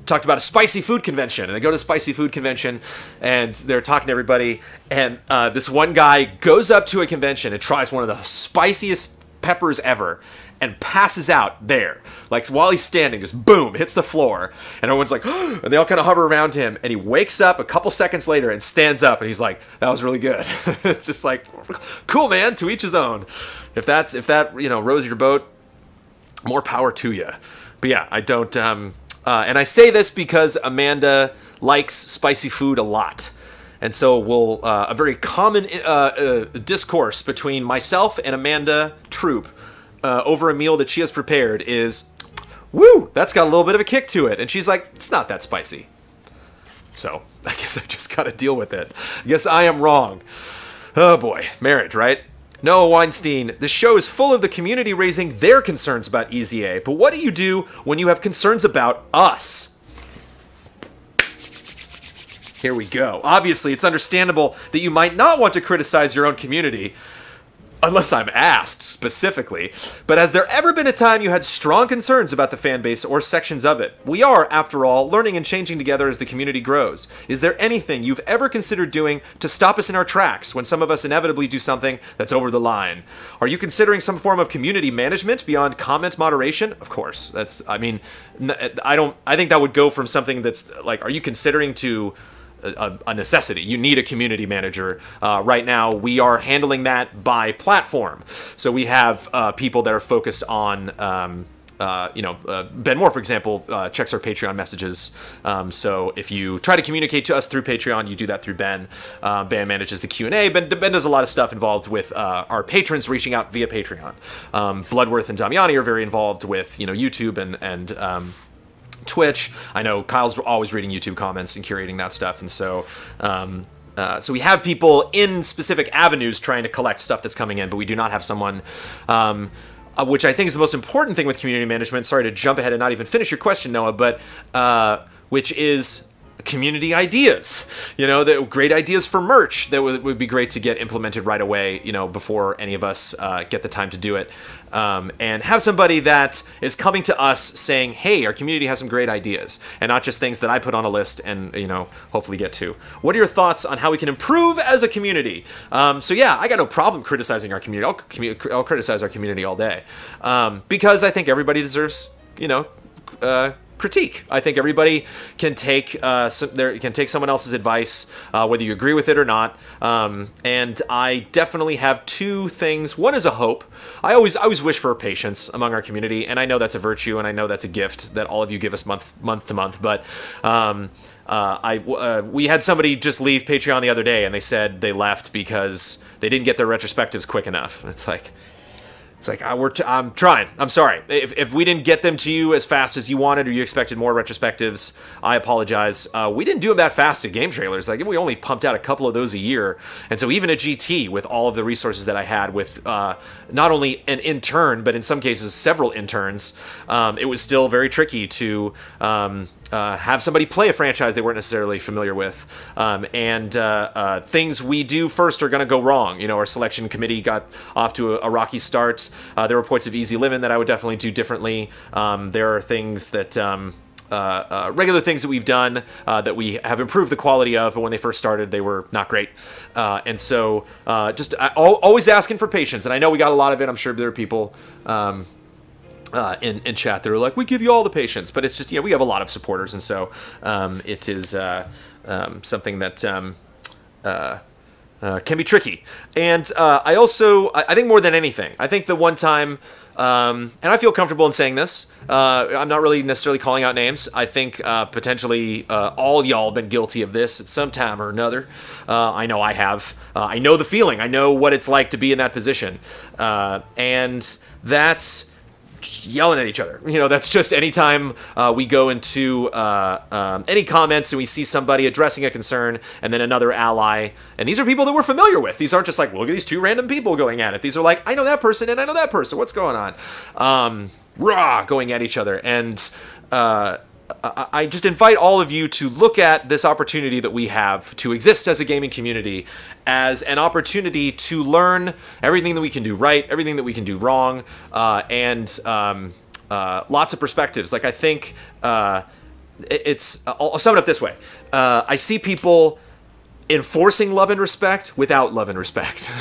talked about a spicy food convention, and they go to a spicy food convention, and they're talking to everybody, and this one guy goes up to a convention and tries one of the spiciest peppers ever and passes out there. Like, while he's standing, just boom, hits the floor, and everyone's like, and they all kind of hover around him, and he wakes up a couple seconds later and stands up, and he's like, that was really good. It's just like, cool, man, to each his own. If that rows your boat, more power to you. But yeah, I don't, and I say this because Amanda likes spicy food a lot. And so a very common discourse between myself and Amanda Troop over a meal that she has prepared is, woo, that's got a little bit of a kick to it. And she's like, it's not that spicy. So I guess I just got to deal with it. I guess I am wrong. Oh boy, marriage, right? Noah Weinstein, the show is full of the community raising their concerns about EZA, but what do you do when you have concerns about us? Here we go. Obviously, it's understandable that you might not want to criticize your own community, unless I'm asked specifically. But has there ever been a time you had strong concerns about the fan base or sections of it? We are, after all, learning and changing together as the community grows. Is there anything you've ever considered doing to stop us in our tracks when some of us inevitably do something that's over the line? Are you considering some form of community management beyond comment moderation? Of course. I think that would go from something that's like, are you considering to a necessity? You need a community manager. Right now, we are handling that by platform. So we have people that are focused on, Ben Moore, for example, checks our Patreon messages. So if you try to communicate to us through Patreon, you do that through Ben. Ben manages the Q&A. Ben does a lot of stuff involved with our patrons reaching out via Patreon. Bloodworth and Damiani are very involved with, YouTube and Twitch. I know Kyle's always reading YouTube comments and curating that stuff, and so so we have people in specific avenues trying to collect stuff that's coming in, but we do not have someone, which I think is the most important thing with community management. Sorry to jump ahead and not even finish your question, Noah, but which is community ideas. Great ideas for merch that would be great to get implemented right away, before any of us get the time to do it. And have somebody that is coming to us saying, hey, our community has some great ideas, and not just things that I put on a list and, hopefully get to. What are your thoughts on how we can improve as a community? So yeah, I got no problem criticizing our community. I'll criticize our community all day. Because I think everybody deserves, critique. I think everybody can take someone else's advice, whether you agree with it or not. And I definitely have two things. One is a hope. I always wish for patience among our community, and I know that's a virtue, and I know that's a gift that all of you give us month to month. But we had somebody just leave Patreon the other day, and they said they left because they didn't get their retrospectives quick enough. And it's like, I'm trying. I'm sorry. If we didn't get them to you as fast as you wanted or you expected more retrospectives, I apologize. We didn't do them that fast at Game Trailers. We only pumped out a couple of those a year. And so even at GT, with all of the resources that I had with not only an intern, but in some cases several interns, it was still very tricky to have somebody play a franchise they weren't necessarily familiar with. Things we do first are going to go wrong. Our selection committee got off to a rocky start. There were points of easy living that I would definitely do differently. There are things that regular things that we've done that we have improved the quality of, but when they first started, they were not great. And so just always asking for patience. And I know we got a lot of it. I'm sure there are people in chat that are like, we give you all the patience. But it's just, we have a lot of supporters. And so it is something that can be tricky. And I think more than anything, I think the one time, and I feel comfortable in saying this, I'm not really necessarily calling out names. I think potentially all y'all been guilty of this at some time or another. I know I have. I know the feeling. I know what it's like to be in that position. And that's yelling at each other. That's just anytime we go into any comments and we see somebody addressing a concern and then another ally, and these are people that we're familiar with. These aren't just like, look at these two random people going at it. These are like, I know that person and I know that person. What's going on? Going at each other. And I just invite all of you to look at this opportunity that we have to exist as a gaming community as an opportunity to learn everything that we can do right, everything that we can do wrong, and lots of perspectives. I think I'll sum it up this way. I see people enforcing love and respect without love and respect.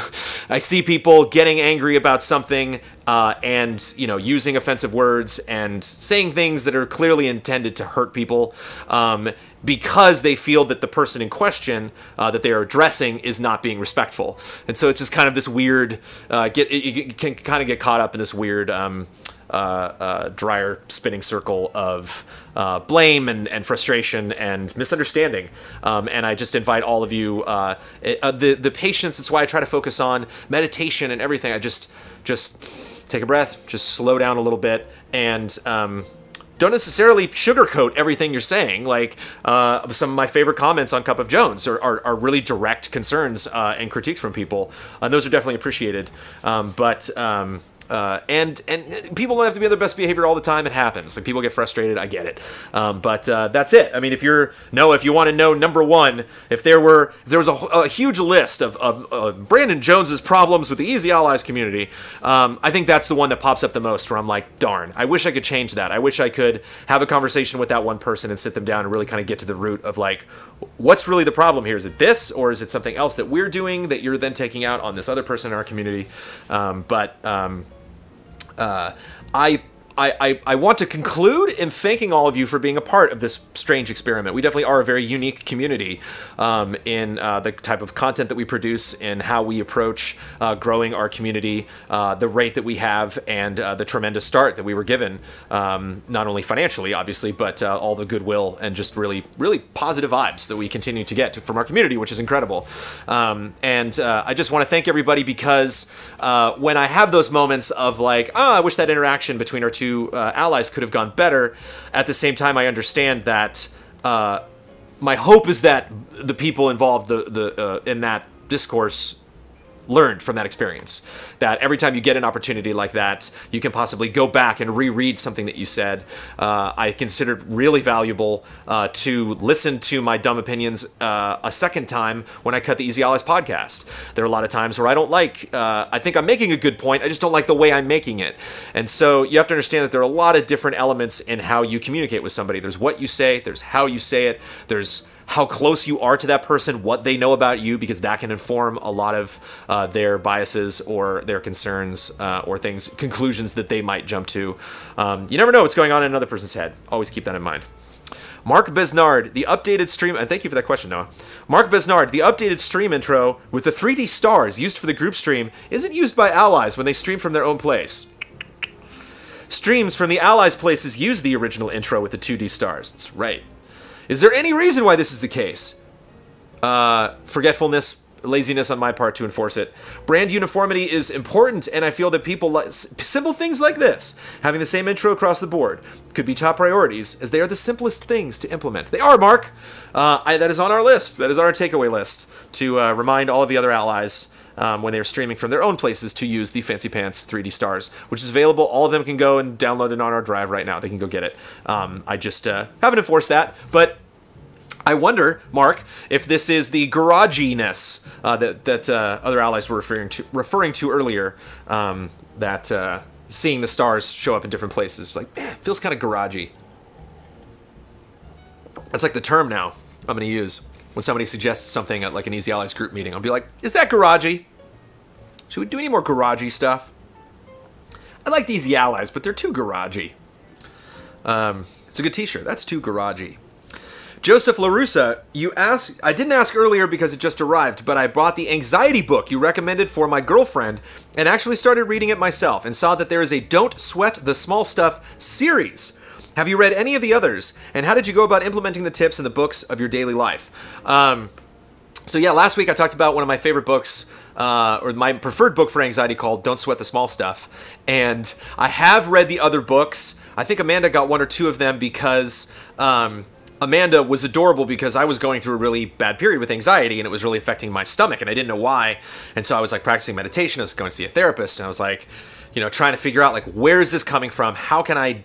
I see people getting angry about something and using offensive words and saying things that are clearly intended to hurt people because they feel that the person in question that they are addressing is not being respectful. And so it's just kind of this weird you can kind of get caught up in this weird dryer spinning circle of blame and frustration and misunderstanding. And I just invite all of you, the patience. That's why I try to focus on meditation and everything. I just take a breath, just slow down a little bit, and don't necessarily sugarcoat everything you're saying. Some of my favorite comments on Cup of Jones are really direct concerns and critiques from people. And those are definitely appreciated. and people don't have to be on their best behavior all the time. It happens. Like, people get frustrated. I get it. But that's it. I mean, if you want to know, number one, if there was a huge list of Brandon Jones's problems with the Easy Allies community, I think that's the one that pops up the most, where I'm like, darn, I wish I could change that. I wish I could have a conversation with that one person and sit them down and really kind of get to the root of, like, what's really the problem here? Is it this, or is it something else that we're doing that you're then taking out on this other person in our community? I want to conclude in thanking all of you for being a part of this strange experiment. We definitely are a very unique community in the type of content that we produce, and how we approach growing our community, the rate that we have, and the tremendous start that we were given, not only financially, obviously, but all the goodwill and just really, really positive vibes that we continue to get from our community, which is incredible. I just want to thank everybody, because when I have those moments of like, oh, I wish that interaction between our two allies could have gone better, at the same time I understand that my hope is that the people involved in that discourse learned from that experience. That every time you get an opportunity like that, you can possibly go back and reread something that you said. I considered really valuable to listen to my dumb opinions a second time when I cut the Easy Allies podcast. There are a lot of times where I don't like, I think I'm making a good point, I just don't like the way I'm making it. And so you have to understand that there are a lot of different elements in how you communicate with somebody. There's what you say, there's how you say it, there's how close you are to that person, what they know about you, because that can inform a lot of their biases or their concerns or conclusions that they might jump to. You never know what's going on in another person's head. Always keep that in mind. Mark Besnard, the updated stream, and thank you for that question, Noah. Mark Besnard, the updated stream intro with the 3D stars used for the group stream isn't used by allies when they stream from their own place. Streams from the allies' places use the original intro with the 2D stars. That's right. Is there any reason why this is the case? Forgetfulness, laziness on my part to enforce it. Brand uniformity is important, and I feel that people like simple things like this, having the same intro across the board, could be top priorities, as they are the simplest things to implement. They are, Mark. That is on our list. That is on our takeaway list, to remind all of the other allies when they're streaming from their own places to use the Fancy Pants 3D stars, which is available. All of them can go and download it on our drive right now. They can go get it. I just haven't enforced that, but I wonder, Mark, if this is the garaginess that other allies were referring to earlier, that seeing the stars show up in different places. Like, man, it feels kind of garagey. That's like the term now I'm going to use when somebody suggests something at like an Easy Allies group meeting. I'll be like, is that garagey? Should we do any more garagey stuff? I like the Easy Allies, but they're too garagey. It's a good t-shirt. That's too garagey. Joseph LaRussa, you asked, I didn't ask earlier because it just arrived, but I bought the anxiety book you recommended for my girlfriend and actually started reading it myself and saw that there is a Don't Sweat the Small Stuff series. Have you read any of the others? And how did you go about implementing the tips in the books of your daily life? So yeah, last week I talked about one of my favorite books, or my preferred book for anxiety, called Don't Sweat the Small Stuff. And I have read the other books. I think Amanda got one or two of them because Amanda was adorable, because I was going through a really bad period with anxiety and it was really affecting my stomach and I didn't know why. And so I was like practicing meditation, I was going to see a therapist, and I was like, you know, trying to figure out like, where is this coming from? How can I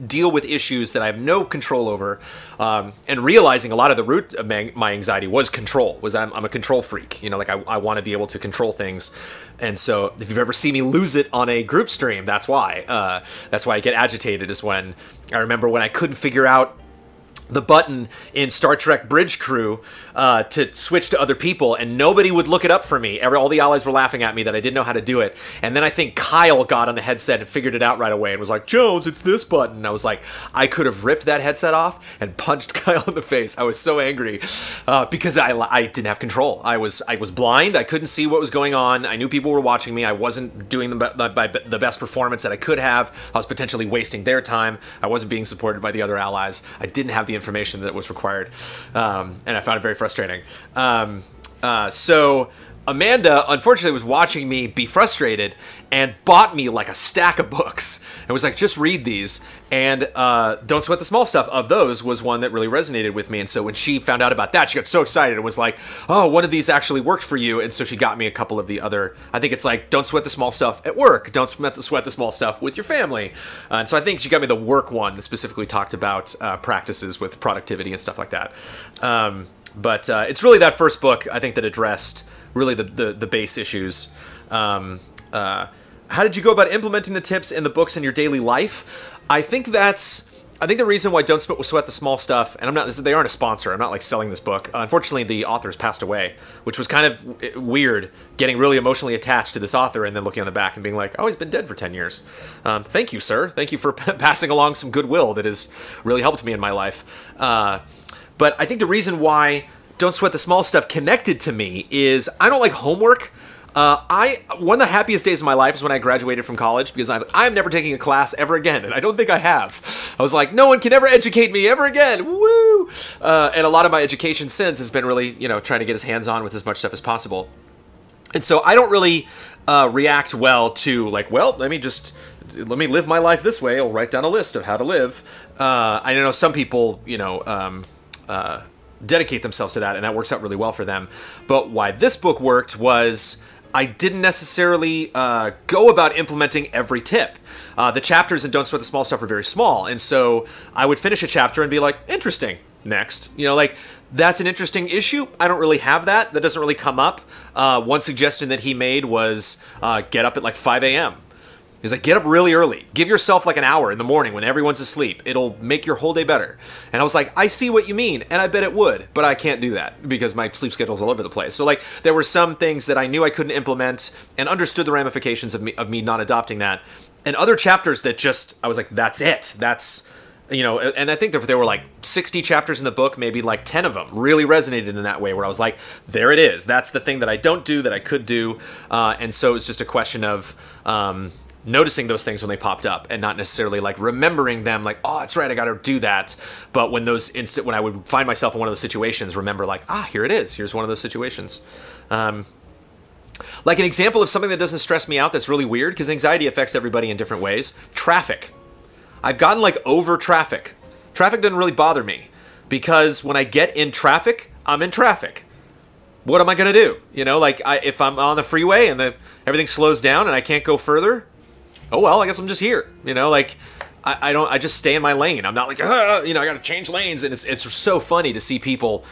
deal with issues that I have no control over? And realizing a lot of the root of my anxiety was control. I'm a control freak. You know, like I want to be able to control things. And so if you've ever seen me lose it on a group stream, that's why. That's why I get agitated, is when I remember when I couldn't figure out the button in Star Trek Bridge Crew to switch to other people, and nobody would look it up for me. All the allies were laughing at me that I didn't know how to do it. And then I think Kyle got on the headset and figured it out right away and was like, Jones, it's this button. And I was like, I could have ripped that headset off and punched Kyle in the face. I was so angry because I didn't have control. I was blind. I couldn't see what was going on. I knew people were watching me. I wasn't doing the best performance that I could have. I was potentially wasting their time. I wasn't being supported by the other allies. I didn't have the information that was required, and I found it very frustrating. So Amanda, unfortunately, was watching me be frustrated and bought me like a stack of books and was like, just read these. And Don't Sweat the Small Stuff of those was one that really resonated with me. And so when she found out about that, she got so excited and was like, oh, one of these actually worked for you. And so she got me a couple of the other, I think it's like, Don't Sweat the Small Stuff at work, Don't Sweat the Small Stuff with your family. And so I think she got me the work one that specifically talked about practices with productivity and stuff like that. But it's really that first book, I think, that addressed really the base issues. How did you go about implementing the tips in the books in your daily life? I think the reason why Don't Sweat the Small Stuff, and they aren't a sponsor. I'm not like selling this book. Unfortunately, the author's passed away, which was kind of weird, getting really emotionally attached to this author and then looking on the back and being like, oh, he's been dead for 10 years. Thank you, sir. Thank you for passing along some goodwill that has really helped me in my life. But I think the reason why Don't Sweat the Small Stuff connected to me is I don't like homework. One of the happiest days of my life is when I graduated from college, because I'm never taking a class ever again, and I don't think I have. I was like, no one can ever educate me ever again. Woo! And a lot of my education since has been really, trying to get his hands on with as much stuff as possible. And so I don't really react well to like, well, let me live my life this way. I'll write down a list of how to live. I know some people, dedicate themselves to that, and that works out really well for them. But why this book worked was I didn't necessarily go about implementing every tip. The chapters in Don't Sweat the Small Stuff are very small, and so I would finish a chapter and be like, interesting, next. That's an interesting issue. I don't really have that. That doesn't really come up. One suggestion that he made was get up at like 5 a.m. He's like, get up really early. Give yourself like an hour in the morning when everyone's asleep. It'll make your whole day better. And I was like, I see what you mean, and I bet it would, but I can't do that because my sleep schedule's all over the place. So like, there were some things that I knew I couldn't implement and understood the ramifications of me not adopting that. And other chapters that I was like, that's it. That's, and I think there were like 60 chapters in the book, maybe like 10 of them really resonated in that way where I was like, there it is. That's the thing that I don't do that I could do. And so it's just a question of, noticing those things when they popped up and not necessarily like remembering them like, oh, that's right, I got to do that. But when when I would find myself in one of those situations, remember like, here it is. Here's one of those situations. Like an example of something that doesn't stress me out that's really weird because anxiety affects everybody in different ways. Traffic. I've gotten like over traffic. Traffic doesn't really bother me because when I get in traffic, I'm in traffic. What am I going to do? If I'm on the freeway and everything slows down and I can't go further, oh well, I guess I'm just here. I just stay in my lane. I'm not like, I got to change lanes. And it's so funny to see people,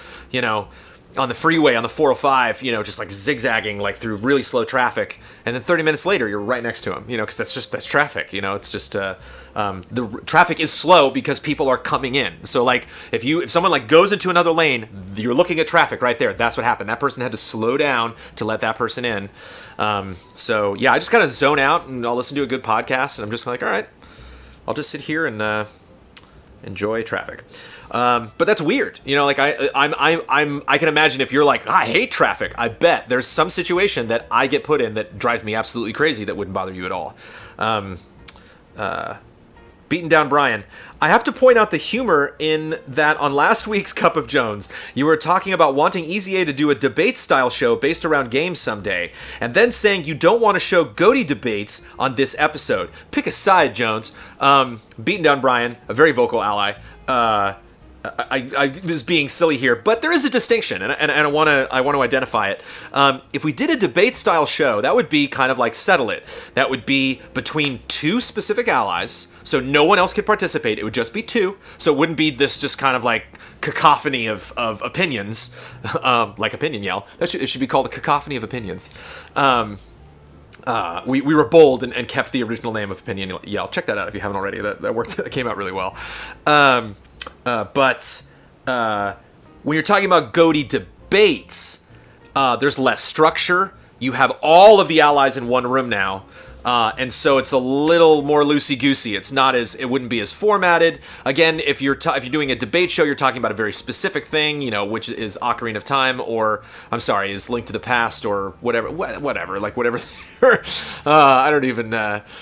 on the freeway, on the 405, just like zigzagging like through really slow traffic. And then 30 minutes later, you're right next to them, because that's traffic. It's just, the traffic is slow because people are coming in. So like if someone like goes into another lane, you're looking at traffic right there. That's what happened. That person had to slow down to let that person in. So yeah, I just kind of zone out and I'll listen to a good podcast and I'm just like, all right, I'll just sit here and enjoy traffic. But that's weird. I can imagine if you're like, I hate traffic. I bet there's some situation that I get put in that drives me absolutely crazy that wouldn't bother you at all. Beaten Down Brian. I have to point out the humor in that on last week's Cup of Jones, you were talking about wanting Easy A to do a debate-style show based around games someday, and then saying you don't want to show GOATY debates on this episode. Pick a side, Jones. Beaten Down Brian, a very vocal ally. I was being silly here, but there is a distinction, and I want to identify it. If we did a debate-style show, that would be kind of like Settle It. That would be between two specific allies, so no one else could participate. It would just be two, so it wouldn't be this just kind of like cacophony of opinions, like Opinion Yell. It should be called a cacophony of opinions. We were bold and kept the original name of Opinion Yell. Check that out if you haven't already. That worked. That came out really well. But when you're talking about GOATY debates, there's less structure. You have all of the allies in one room now. And so it's a little more loosey-goosey. It wouldn't be as formatted. Again, if you're doing a debate show, you're talking about a very specific thing, which is Ocarina of Time, or is Link to the Past, or whatever. I don't even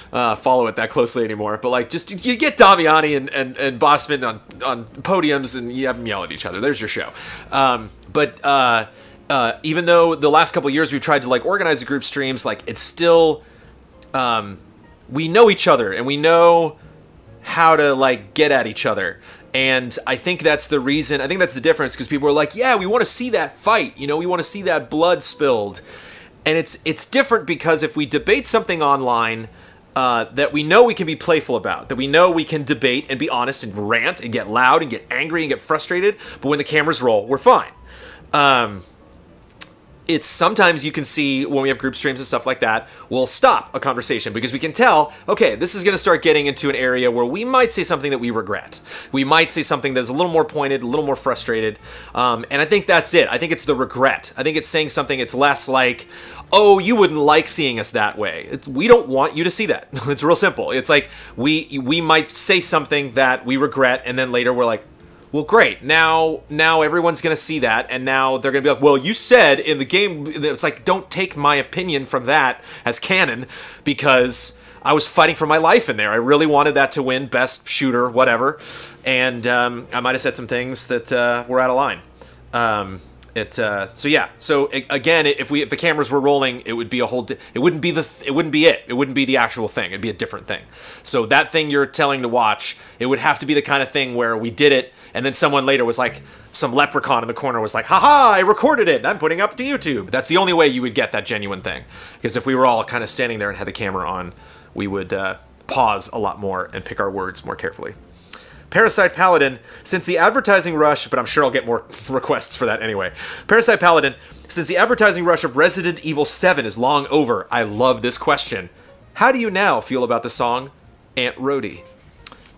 follow it that closely anymore. But like, just you get Damiani and Bossman on podiums, and you have them yell at each other. There's your show. But even though the last couple of years we've tried to like organize the group streams, like it's still, we know each other and we know how to like get at each other. And I think that's the reason, I think that's the difference, because people are like, yeah, we want to see that fight, you know, we want to see that blood spilled. And it's different because if we debate something online that we know we can be playful about, that we know we can debate and be honest and rant and get loud and get angry and get frustrated, but when the cameras roll, we're fine. It's sometimes you can see when we have group streams and stuff like that, we'll stop a conversation because we can tell, okay, this is going to start getting into an area where we might say something that we regret. We might say something that's a little more pointed, a little more frustrated. And I think that's it. I think it's the regret. I think it's saying something, it's less like, oh, you wouldn't like seeing us that way. We don't want you to see that. It's real simple. It's like we might say something that we regret and then later we're like, well, great. Now everyone's going to see that, and now they're going to be like, well, you said in the game, it's like, don't take my opinion from that as canon, because I was fighting for my life in there. I really wanted that to win, best shooter, whatever, and I might have said some things that were out of line. So yeah. So again, if the cameras were rolling, it would be a whole. It wouldn't be it wouldn't be the actual thing. It'd be a different thing. So that thing you're telling to watch, it would have to be the kind of thing where we did it, and then someone later was like, some leprechaun in the corner was like, haha, I recorded it and I'm putting it up to YouTube. That's the only way you would get that genuine thing. Because if we were all kind of standing there and had the camera on, we would pause a lot more and pick our words more carefully. Parasite Paladin, since the advertising rush, but I'm sure I'll get more requests for that anyway. Parasite Paladin, since the advertising rush of Resident Evil 7 is long over, I love this question. How do you now feel about the song Aunt Rhody?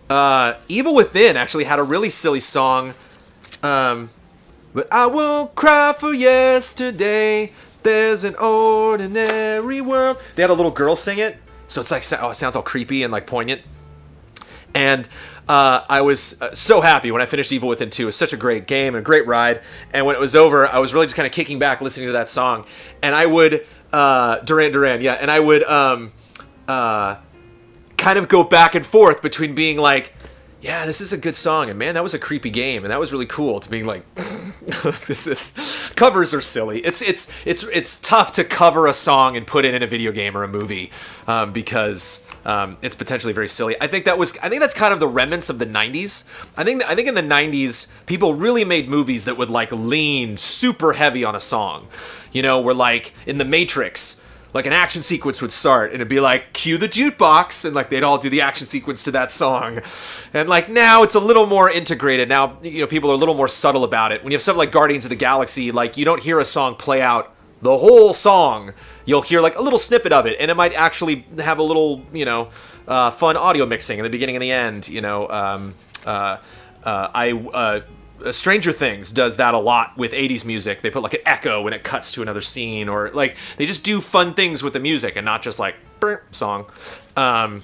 Evil Within actually had a really silly song. But I won't cry for yesterday. There's an ordinary world. They had a little girl sing it, so it's like, oh, it sounds all creepy and like poignant. And I was so happy when I finished Evil Within 2. It was such a great game and a great ride. And when it was over, I was really just kind of kicking back listening to that song. And I would, Duran Duran, yeah. And I would kind of go back and forth between being like, yeah, this is a good song, and man, that was a creepy game, and that was really cool, to being like, covers are silly. It's tough to cover a song and put it in a video game or a movie, because it's potentially very silly. I think that's kind of the remnants of the 90s. I think in the 90s, people really made movies that would like lean super heavy on a song. You know, where like in The Matrix, like an action sequence would start and it'd be like, cue the jukebox, and like they'd all do the action sequence to that song. And like now it's a little more integrated. Now, you know, people are a little more subtle about it. When you have something like Guardians of the Galaxy, like you don't hear a song play out the whole song. You'll hear like a little snippet of it, and it might actually have a little, you know, fun audio mixing in the beginning and the end. You know, Stranger Things does that a lot with 80s music. They put like an echo when it cuts to another scene, or like they just do fun things with the music and not just like song. Yeah,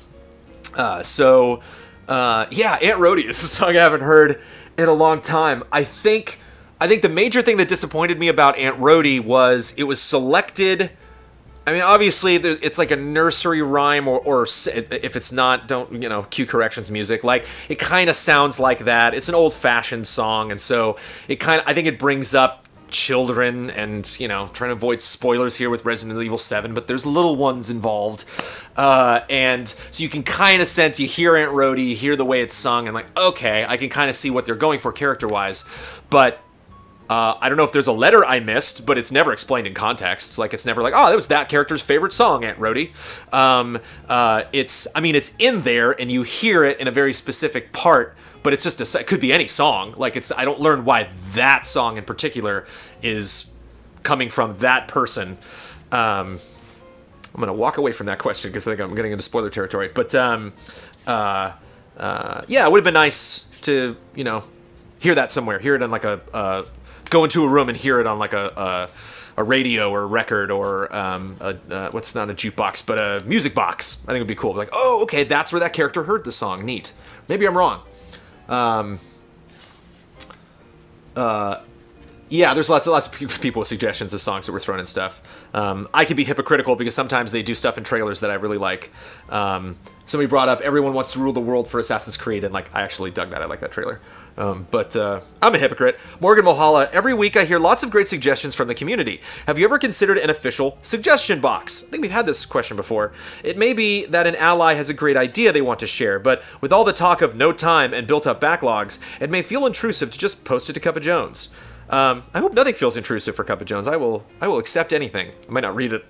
Aunt Rhody is a song I haven't heard in a long time. I think the major thing that disappointed me about Aunt Rhody was it was selected. I mean, obviously, it's like a nursery rhyme, or if it's not, don't, you know, cue corrections music. Like, it kind of sounds like that. It's an old-fashioned song, and so it kind of, I think it brings up children, and, you know, trying to avoid spoilers here with Resident Evil 7, but there's little ones involved. And so you can kind of sense, you hear Aunt Rhody, you hear the way it's sung, and like, okay, I can kind of see what they're going for character-wise, but I don't know if there's a letter I missed, but it's never explained in context. Like, it's never like, oh, that was that character's favorite song, Aunt Rhody. It's in there, and you hear it in a very specific part, but it's just it could be any song. Like, I don't learn why that song in particular is coming from that person. I'm going to walk away from that question because I think I'm getting into spoiler territory. But, yeah, it would have been nice to, you know, hear that somewhere. Hear it on like go into a room and hear it on like a radio or a record, or what's not a jukebox, but a music box. I think it would be cool. Like, oh, okay, that's where that character heard the song. Neat. Maybe I'm wrong. Yeah, there's lots of people with suggestions of songs that were thrown in stuff. I can be hypocritical because sometimes they do stuff in trailers that I really like. Somebody brought up Everyone Wants to Rule the World for Assassin's Creed, and like I actually dug that. I like that trailer. But I'm a hypocrite. Morgan Mohala, every week I hear lots of great suggestions from the community. Have you ever considered an official suggestion box? I think we've had this question before. It may be that an ally has a great idea they want to share, but with all the talk of no time and built-up backlogs, it may feel intrusive to just post it to Cup of Jones. I hope nothing feels intrusive for Cup of Jones. I will accept anything. I might not read it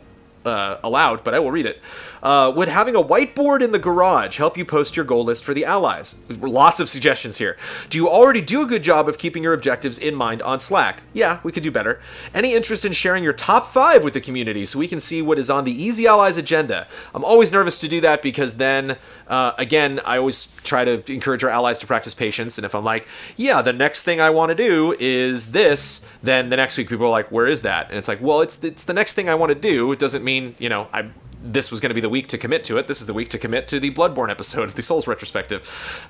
aloud, but I will read it. Would having a whiteboard in the garage help you post your goal list for the allies? Lots of suggestions here. Do you already do a good job of keeping your objectives in mind on Slack? Yeah, we could do better. Any interest in sharing your top 5 with the community so we can see what is on the Easy Allies agenda? I'm always nervous to do that because then, again, I always try to encourage our allies to practice patience. And if I'm like, yeah, the next thing I want to do is this, then the next week people are like, where is that? And it's like, well, it's the next thing I want to do. It doesn't mean, you know, this was going to be the week to commit to it. This is the week to commit to the Bloodborne episode of the Souls retrospective.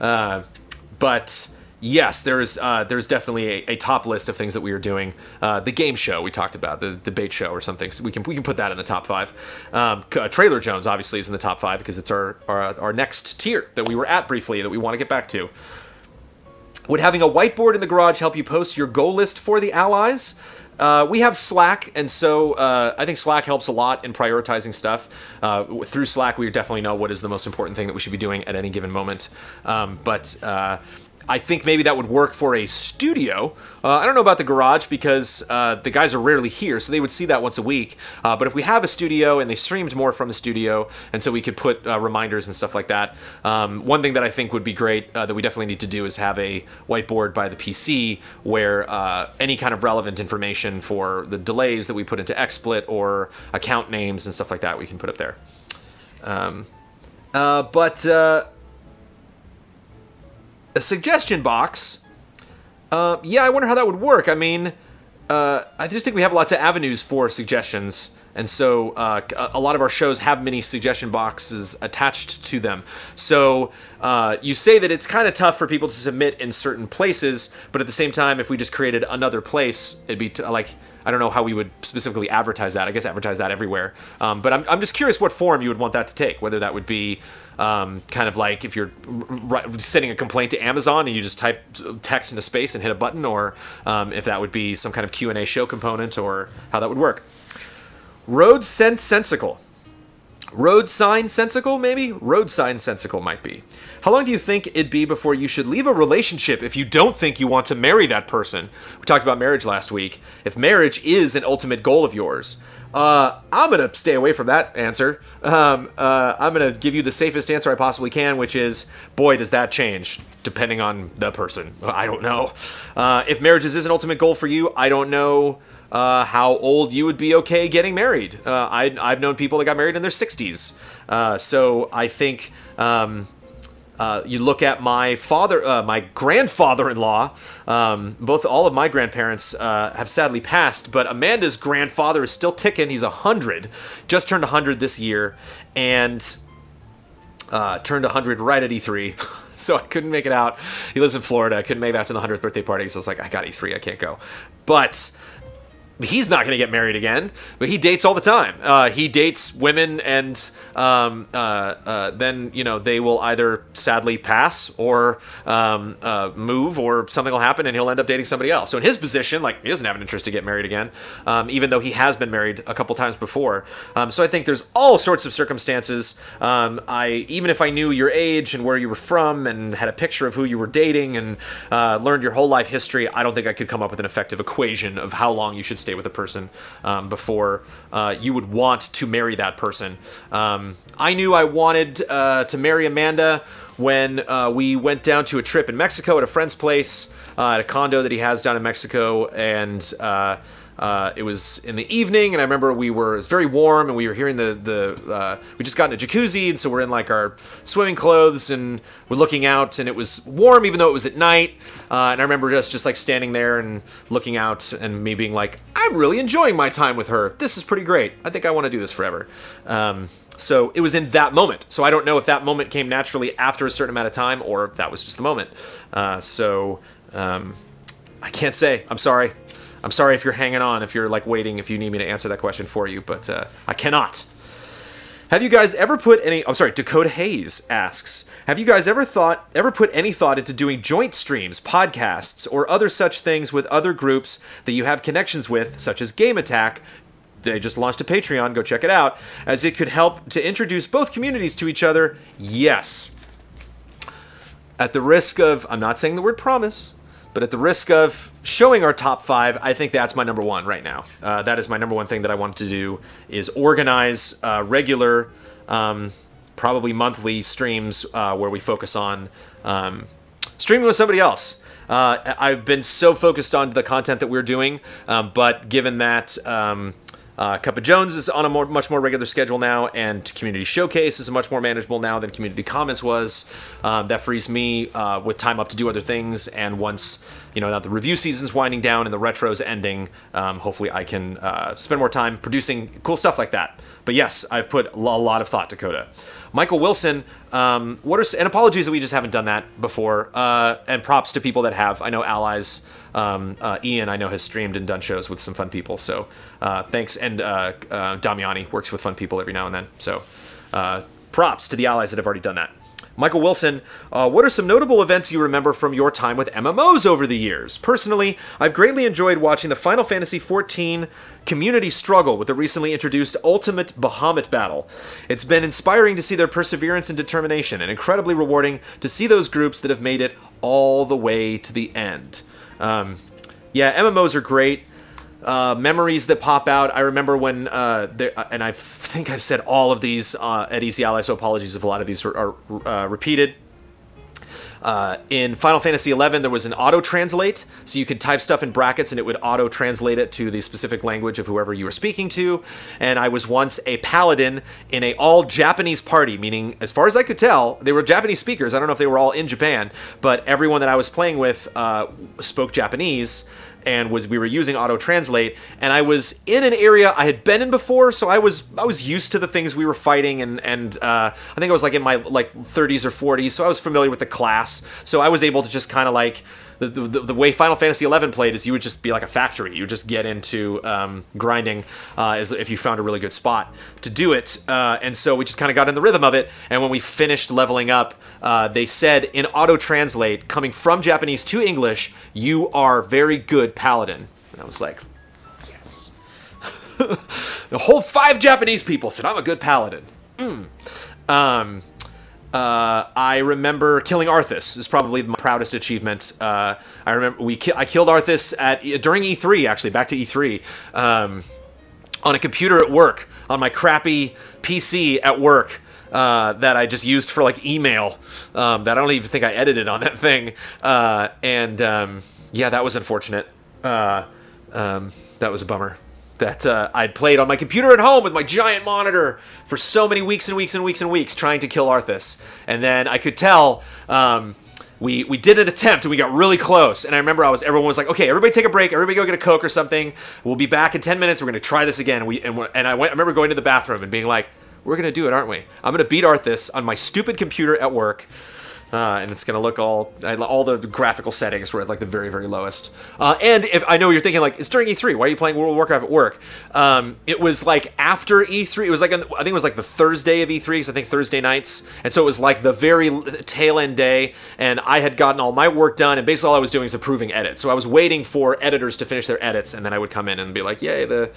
But yes, there's definitely a top list of things that we are doing. The game show we talked about, the debate show or something. So we can put that in the top 5. Trailer Jones obviously is in the top 5 because it's our next tier that we were at briefly that we want to get back to. Would having a whiteboard in the garage help you post your goal list for the allies? We have Slack, and so I think Slack helps a lot in prioritizing stuff. Through Slack, we definitely know what is the most important thing that we should be doing at any given moment. But I think maybe that would work for a studio. I don't know about the garage because the guys are rarely here, so they would see that once a week. But if we have a studio and they streamed more from the studio, and so we could put reminders and stuff like that. One thing that I think would be great that we definitely need to do is have a whiteboard by the PC where any kind of relevant information for the delays that we put into XSplit or account names and stuff like that we can put up there. A suggestion box, yeah, I wonder how that would work. I mean, I just think we have lots of avenues for suggestions, and so a lot of our shows have mini suggestion boxes attached to them. So you say that it's kind of tough for people to submit in certain places, but at the same time, if we just created another place, it'd be like, I don't know how we would specifically advertise that. I guess advertise that everywhere. But I'm just curious what form you would want that to take, whether that would be kind of like if you're sending a complaint to Amazon and you just type text into space and hit a button, or if that would be some kind of Q&A show component, or how that would work. Road Sensical. Road Sign Sensical, maybe? Road Sign Sensical might be. How long do you think it'd be before you should leave a relationship if you don't think you want to marry that person? We talked about marriage last week. If marriage is an ultimate goal of yours, I'm going to stay away from that answer. I'm going to give you the safest answer I possibly can, which is, boy, does that change depending on the person. I don't know. If marriage is an ultimate goal for you, I don't know how old you would be okay getting married. I've known people that got married in their 60s. So I think you look at my my grandfather-in-law. All of my grandparents have sadly passed, but Amanda's grandfather is still ticking. He's 100, just turned 100 this year, and turned 100 right at E3. So I couldn't make it out. He lives in Florida. I couldn't make it out to the 100th birthday party, so I was like, I got E3, I can't go. But he's not going to get married again, but he dates all the time. He dates women, and then, you know, they will either sadly pass or move, or something will happen and he'll end up dating somebody else. So in his position, like, he doesn't have an interest to get married again, even though he has been married a couple times before. So I think there's all sorts of circumstances. Even if I knew your age and where you were from and had a picture of who you were dating and learned your whole life history, I don't think I could come up with an effective equation of how long you should stay with a person before you would want to marry that person. I knew I wanted to marry Amanda when we went down to a trip in Mexico at a friend's place, at a condo that he has down in Mexico, and it was in the evening, and I remember it was very warm, and we were hearing we just got in a jacuzzi, and so we're in like our swimming clothes, and we're looking out, and it was warm even though it was at night, and I remember us just like standing there and looking out, and me being like, I'm really enjoying my time with her. This is pretty great. I think I want to do this forever. So it was in that moment. So I don't know if that moment came naturally after a certain amount of time, or if that was just the moment. I can't say. I'm sorry. I'm sorry if you're hanging on, if you're like waiting, if you need me to answer that question for you, but I cannot. Have you guys ever put any... I'm sorry, Dakota Hayes asks, have you guys ever put any thought into doing joint streams, podcasts, or other such things with other groups that you have connections with, such as Game Attack? They just launched a Patreon, go check it out, as it could help to introduce both communities to each other. Yes. At the risk of... I'm not saying the word promise, but at the risk of showing our top 5, I think that's my number 1 right now. That is my number 1 thing that I want to do, is organize regular, probably monthly streams where we focus on streaming with somebody else. I've been so focused on the content that we're doing, but given that Cup of Jones is on a much more regular schedule now, and Community Showcase is much more manageable now than Community Comments was. That frees me with time up to do other things, and once, you know, now the review season's winding down and the retro's ending, hopefully I can spend more time producing cool stuff like that. But yes, I've put a lot of thought, Dakota. Michael Wilson, and apologies that we just haven't done that before, and props to people that have. I know Allies, Ian, I know, has streamed and done shows with some fun people, so thanks. And Damiani works with fun people every now and then, so props to the Allies that have already done that. Michael Wilson, what are some notable events you remember from your time with MMOs over the years? Personally, I've greatly enjoyed watching the Final Fantasy XIV community struggle with the recently introduced Ultimate Bahamut battle. It's been inspiring to see their perseverance and determination, and incredibly rewarding to see those groups that have made it all the way to the end. Yeah, MMOs are great. Memories that pop out. I remember when, and I think I've said all of these at Easy Ally, so apologies if a lot of these are repeated. In Final Fantasy XI, there was an auto-translate, so you could type stuff in brackets and it would auto-translate it to the specific language of whoever you were speaking to. And I was once a paladin in a all-Japanese party, meaning, as far as I could tell, they were Japanese speakers. I don't know if they were all in Japan, but everyone that I was playing with spoke Japanese, and we were using auto-translate, and I was in an area I had been in before, so I was used to the things we were fighting, and I think I was like in my 30s or 40s, so I was familiar with the class, so I was able to just kind of like, the way Final Fantasy XI played is you would just be like a factory. You would just get into grinding as if you found a really good spot to do it. And so we just kind of got in the rhythm of it. And when we finished leveling up, they said in auto-translate, coming from Japanese to English, "You are very good paladin." And I was like, yes. The whole 5 Japanese people said, "I'm a good paladin." I remember killing Arthas. Is probably my proudest achievement. I remember I killed Arthas during E3, actually, back to E3, on a computer at work, on my crappy PC at work that I just used for like email. That I don't even think I edited on that thing. Yeah, that was unfortunate. That was a bummer. That I'd played on my computer at home with my giant monitor for so many weeks and weeks and weeks and weeks trying to kill Arthas. And then I could tell we did an attempt and we got really close. And I remember everyone was like, "Okay, everybody take a break. Everybody go get a Coke or something. We'll be back in 10 minutes. We're going to try this again." I remember going to the bathroom and being like, "We're going to do it, aren't we? I'm going to beat Arthas on my stupid computer at work." And it's going to look all the graphical settings were at like the very, very lowest. And if I know you're thinking like, it's during E3, why are you playing World of Warcraft at work? It was like after E3, it was like, I think it was like the Thursday of E3, because I think Thursday nights. And so it was like the very tail end day, and I had gotten all my work done, and basically all I was doing is approving edits. So I was waiting for editors to finish their edits, and then I would come in and be like, yay,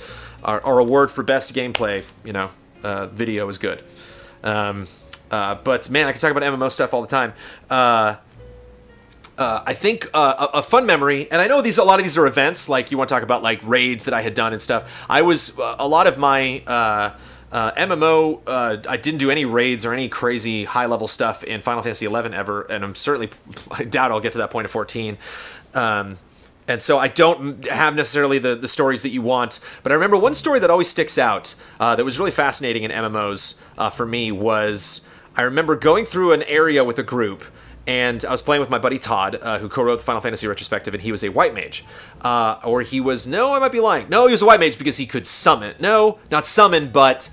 our award for best gameplay, video is good. But man, I can talk about MMO stuff all the time. I think a fun memory, and I know a lot of these are events, like you want to talk about like raids that I had done and stuff. I was a lot of my MMO. I didn't do any raids or any crazy high level stuff in Final Fantasy XI ever, and I doubt I'll get to that point of 14. And so I don't have necessarily the stories that you want, but I remember one story that always sticks out that was really fascinating in MMOs for me was, I remember going through an area with a group, and I was playing with my buddy Todd, who co-wrote the Final Fantasy Retrospective, and he was a white mage. Or he was, no, I might be lying. No, he was a white mage because he could summon. No, not summon, but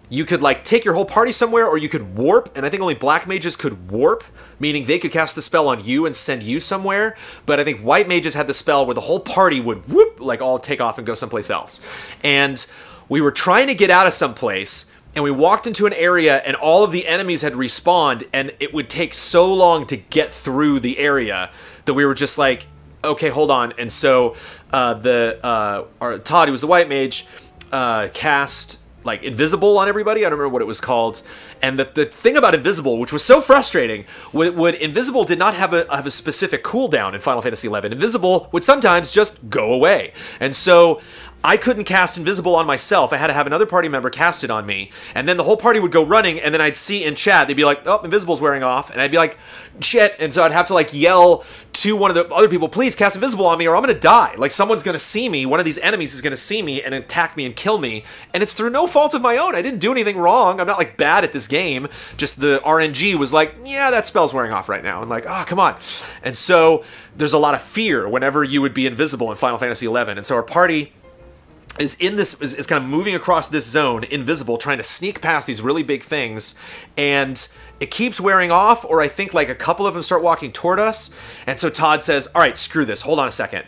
you could like take your whole party somewhere, or you could warp, and I think only black mages could warp, meaning they could cast the spell on you and send you somewhere, but I think white mages had the spell where the whole party would whoop, like all take off and go someplace else. And we were trying to get out of someplace, and we walked into an area and all of the enemies had respawned, and it would take so long to get through the area that we were just like, okay, hold on. And so Todd, who was the white mage, cast like invisible on everybody. I don't remember what it was called. And the thing about invisible, which was so frustrating, would invisible did not have a specific cooldown in Final Fantasy XI. Invisible would sometimes just go away. And so I couldn't cast invisible on myself. I had to have another party member cast it on me. And then the whole party would go running, and then I'd see in chat, they'd be like, oh, invisible's wearing off. And I'd be like, shit. And so I'd have to like yell to one of the other people, please cast invisible on me or I'm gonna die. Like someone's gonna see me, one of these enemies is gonna see me and attack me and kill me. And it's through no fault of my own. I didn't do anything wrong. I'm not like bad at this game. Just the RNG was like, yeah, that spell's wearing off right now. And like, oh, come on. And so there's a lot of fear whenever you would be invisible in Final Fantasy XI. And so our party is kind of moving across this zone, invisible, trying to sneak past these really big things, and it keeps wearing off, or I think like a couple of them start walking toward us, and so Todd says, all right, screw this, hold on a second.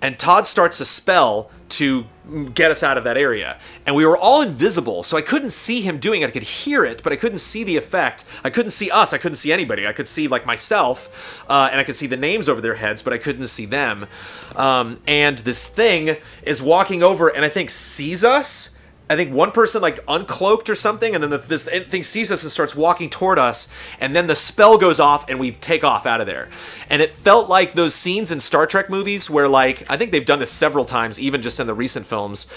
And Todd starts a spell to get us out of that area. And we were all invisible, so I couldn't see him doing it. I could hear it, but I couldn't see the effect. I couldn't see us. I couldn't see anybody. I could see like myself, and I could see the names over their heads, but I couldn't see them. And this thing is walking over and I think sees us. I think one person like uncloaked or something, and then this thing sees us and starts walking toward us, and then the spell goes off and we take off out of there. And it felt like those scenes in Star Trek movies where, like, I think they've done this several times, even just in the recent films.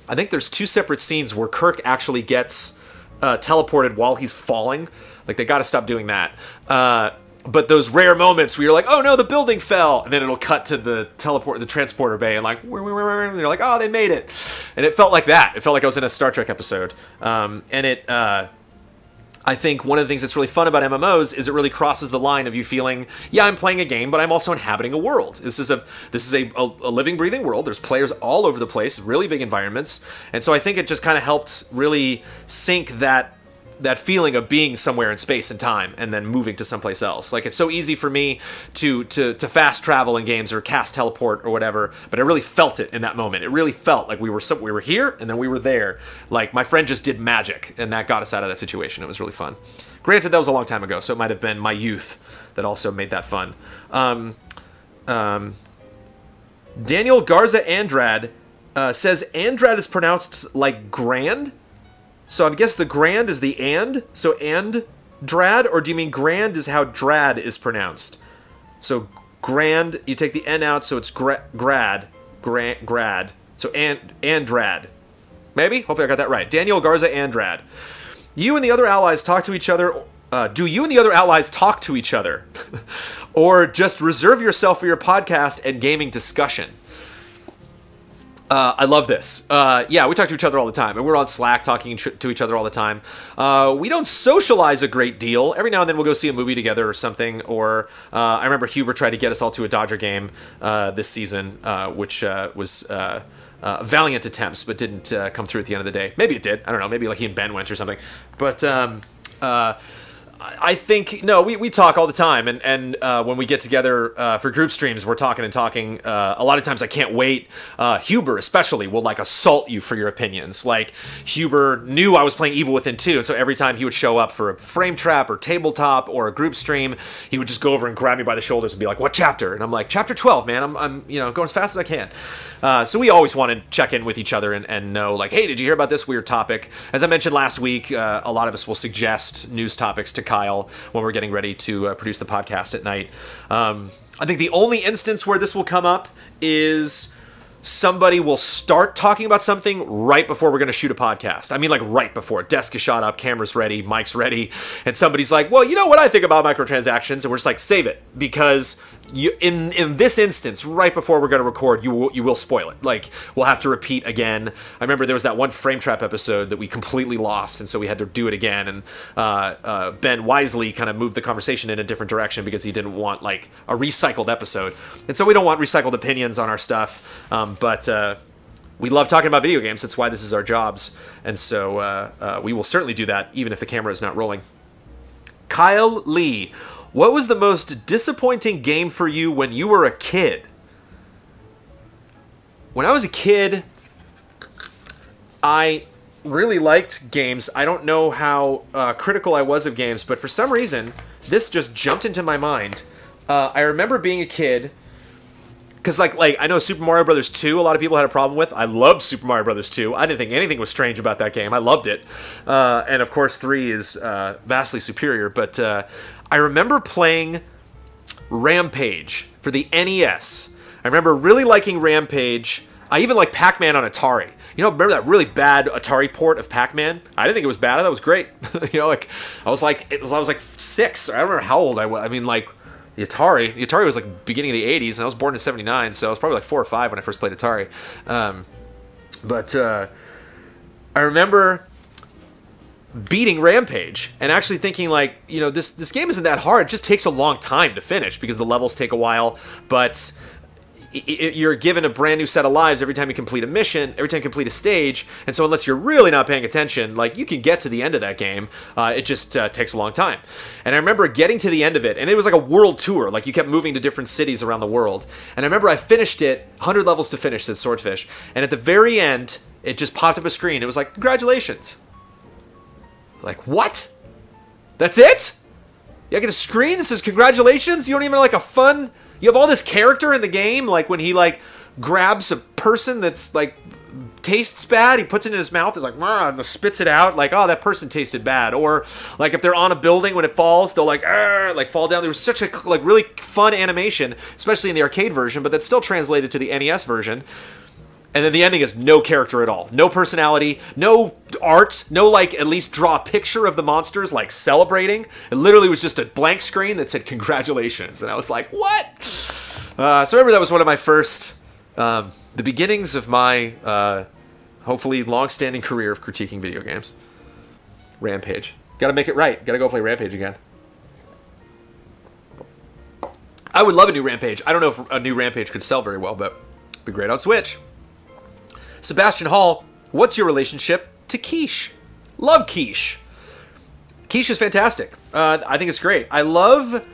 I think there's 2 separate scenes where Kirk actually gets teleported while he's falling. Like, they gotta stop doing that. But those rare moments where you're like, oh no, the building fell, and then it'll cut to the transporter bay, and like, and you're like, oh, they made it. And it felt like that. It felt like I was in a Star Trek episode. I think one of the things that's really fun about MMOs is it really crosses the line of you feeling, yeah, I'm playing a game, but I'm also inhabiting a world. This is a living, breathing world. There's players all over the place, really big environments, and so I think it just kind of helped really sink that feeling of being somewhere in space and time and then moving to someplace else. Like, it's so easy for me to fast travel in games or cast teleport or whatever, but I really felt it in that moment. It really felt like we were here and then we were there. Like, my friend just did magic, and that got us out of that situation. It was really fun. Granted, that was a long time ago, so it might have been my youth that also made that fun. Daniel Garza Andrad says Andrad is pronounced like grand. So I guess the grand is the and, so and drad, or do you mean grand is how drad is pronounced? So grand, you take the n out, so it's grad, so andrad. Maybe? Hopefully I got that right. Daniel Garza Andrad. You and the other allies talk to each other. Do you and the other allies talk to each other? Or just reserve yourself for your podcast and gaming discussion? I love this. Yeah, we talk to each other all the time, and we're on Slack talking to each other all the time. We don't socialize a great deal. Every now and then we'll go see a movie together or something, or I remember Huber tried to get us all to a Dodger game this season, which was valiant attempts, but didn't come through at the end of the day. Maybe it did. I don't know. Maybe like he and Ben went or something. But I think, no, we talk all the time, and when we get together for group streams, we're talking and talking. A lot of times I can't wait. Huber especially will like assault you for your opinions. Like, Huber knew I was playing Evil Within 2, and so every time he would show up for a frame trap or tabletop or a group stream, he would just go over and grab me by the shoulders and be like, what chapter? And I'm like, chapter 12, man. I'm going as fast as I can. So we always want to check in with each other and know, like, hey, did you hear about this weird topic? As I mentioned last week, a lot of us will suggest news topics to Kyle when we're getting ready to produce the podcast at night. I think the only instance where this will come up is somebody will start talking about something right before we're going to shoot a podcast. I mean, like, right before. Desk is shot up, camera's ready, mic's ready, and somebody's like, well, you know what I think about microtransactions? And we're just like, save it, because in this instance, right before we're going to record, you will spoil it. Like, we'll have to repeat again. I remember there was that one Frame Trap episode that we completely lost, and so we had to do it again, and Ben wisely kind of moved the conversation in a different direction because he didn't want, like, a recycled episode. And so we don't want recycled opinions on our stuff, but we love talking about video games. That's why this is our jobs. And so we will certainly do that, even if the camera is not rolling. Kyle Lee, what was the most disappointing game for you when you were a kid? When I was a kid, I really liked games. I don't know how critical I was of games, but for some reason, this just jumped into my mind. I remember being a kid, because like I know Super Mario Brothers 2, a lot of people had a problem with. I loved Super Mario Brothers 2. I didn't think anything was strange about that game. I loved it. And of course, 3 is vastly superior. But I remember playing Rampage for the NES. I remember really liking Rampage. I even liked Pac-Man on Atari. You know, remember that really bad Atari port of Pac-Man? I didn't think it was bad. I thought it was great. You know, like I was like 6. I don't remember how old I was. I mean, like the Atari was like beginning of the 80s, and I was born in '79, so I was probably like 4 or 5 when I first played Atari. But I remember beating Rampage and actually thinking like, you know, this game isn't that hard. It just takes a long time to finish because the levels take a while, but you're given a brand new set of lives every time you complete a mission, every time you complete a stage, and so unless you're really not paying attention, like, you can get to the end of that game. It just takes a long time. And I remember getting to the end of it, and it was like a world tour. Like, you kept moving to different cities around the world. And I remember I finished it, 100 levels to finish, said Swordfish, and at the very end, it just popped up a screen. It was like, congratulations. Like, what? That's it? You get a screen that says congratulations? You don't even like a fun... You have all this character in the game, like when he like grabs a person that's like tastes bad, he puts it in his mouth, it's like, and spits it out, like, oh, that person tasted bad. Or like if they're on a building, when it falls, they'll like fall down. There was such a like really fun animation, especially in the arcade version, but that's still translated to the NES version. And then the ending is no character at all. No personality, no art, no, like, at least draw a picture of the monsters, like, celebrating. It literally was just a blank screen that said, congratulations. And I was like, what? So I remember that was one of my first, the beginnings of my, hopefully, long-standing career of critiquing video games. Rampage. Gotta make it right. Gotta go play Rampage again. I would love a new Rampage. I don't know if a new Rampage could sell very well, but it'd be great on Switch. Sebastian Hall, what's your relationship to quiche? Love quiche. Quiche is fantastic. I think it's great. I love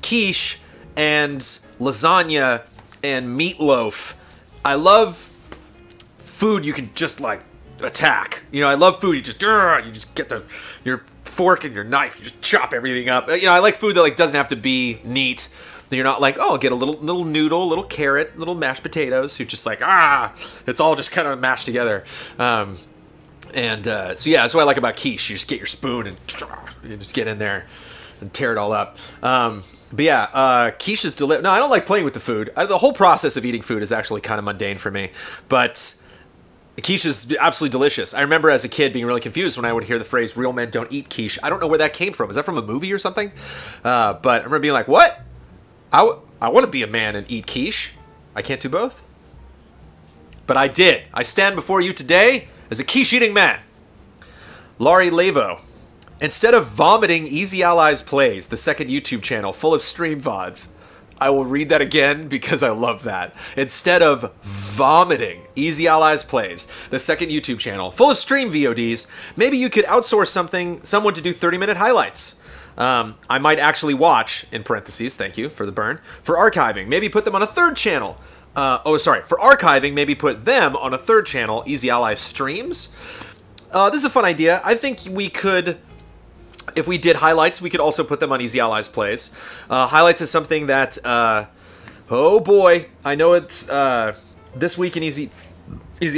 quiche and lasagna and meatloaf. I love food you can just like attack. You know, I love food you just get your fork and your knife, you just chop everything up. You know, I like food that like doesn't have to be neat. You're not like, oh, I'll get a little noodle, a little carrot, little mashed potatoes. You're just like, it's all just kind of mashed together. So yeah, that's what I like about quiche. You just get your spoon and you just get in there and tear it all up. But yeah, quiche is delicious. No, I don't like playing with the food. The whole process of eating food is actually kind of mundane for me. But quiche is absolutely delicious. I remember as a kid being really confused when I would hear the phrase, real men don't eat quiche. I don't know where that came from. Is that from a movie or something? But I remember being like, what? I want to be a man and eat quiche. I can't do both. But I did. I stand before you today as a quiche-eating man. Laurie Lavo. Instead of vomiting Easy Allies Plays, the second YouTube channel full of stream VODs, I will read that again because I love that. Instead of vomiting Easy Allies Plays, the second YouTube channel full of stream VODs, maybe you could outsource someone to do 30-minute highlights. I might actually watch, in parentheses, thank you for the burn, for archiving. Maybe put them on a third channel. For archiving, maybe put them on a third channel, Easy Allies Streams. This is a fun idea. I think we could, if we did highlights, we could also put them on Easy Allies Plays. Highlights is something that, oh boy, I know it's this week in Easy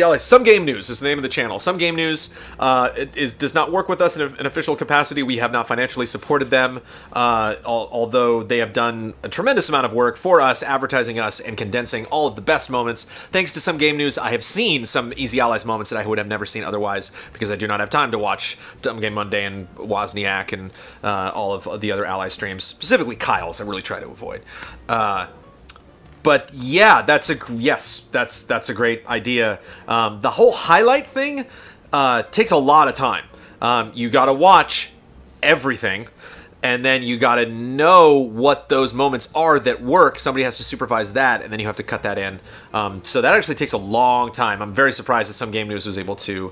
Allies. Some Game News is the name of the channel. Some Game News does not work with us in an official capacity. We have not financially supported them, although they have done a tremendous amount of work for us, advertising us and condensing all of the best moments. Thanks to Some Game News, I have seen some Easy Allies moments that I would have never seen otherwise because I do not have time to watch Dumb Game Monday and Wozniak and all of the other Ally streams, specifically Kyle's. I really try to avoid. But yeah, that's a great idea. The whole highlight thing takes a lot of time. You got to watch everything, and then you got to know what those moments are that work. Somebody has to supervise that, and then you have to cut that in. So that actually takes a long time. I'm very surprised that Some Game News was able to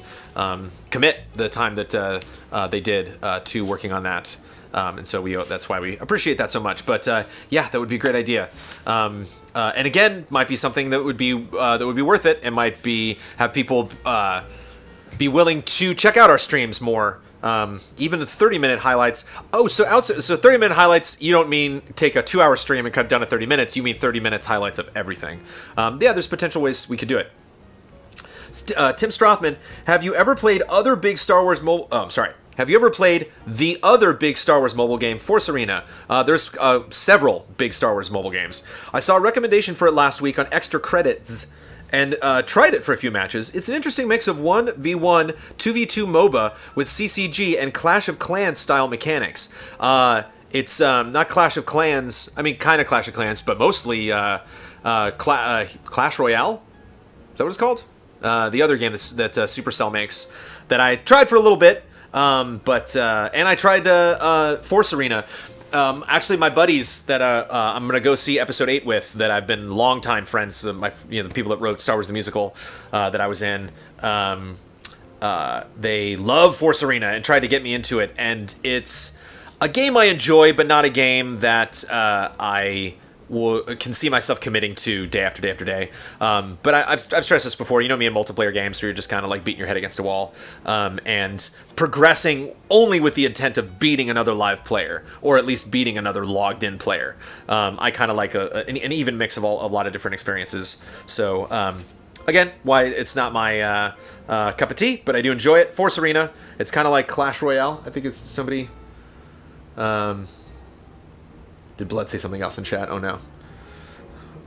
commit the time that they did to working on that. And so that's why we appreciate that so much. But yeah, that would be a great idea. And again, might be something that would be worth it. It might be have people be willing to check out our streams more. Even the 30-minute highlights. Oh, so 30-minute highlights, you don't mean take a 2-hour stream and cut it down to 30 minutes. You mean 30 minutes highlights of everything. Yeah, there's potential ways we could do it. Tim Strothman, have you ever played other big Star Wars mobile... Oh, I'm sorry. Have you ever played the other big Star Wars mobile game, Force Arena? There's several big Star Wars mobile games. I saw a recommendation for it last week on Extra Credits and tried it for a few matches. It's an interesting mix of 1v1, 2v2 MOBA with CCG and Clash of Clans style mechanics. It's not Clash of Clans, I mean kind of Clash of Clans, but mostly Clash Royale? Is that what it's called? The other game that Supercell makes that I tried for a little bit, and I tried Force Arena. Actually, my buddies that I'm gonna go see episode 8 with, that I've been longtime friends, the people that wrote Star Wars the Musical that I was in, they love Force Arena and tried to get me into it, and it's a game I enjoy, but not a game that I can see myself committing to day after day after day. But I've stressed this before. You know me in multiplayer games where you're just kind of like beating your head against a wall and progressing only with the intent of beating another live player, or at least beating another logged in player. I kind of like an even mix of a lot of different experiences. So again, why it's not my cup of tea, but I do enjoy it. Force Arena, it's kind of like Clash Royale. I think it's somebody... Did Blood say something else in chat? Oh no,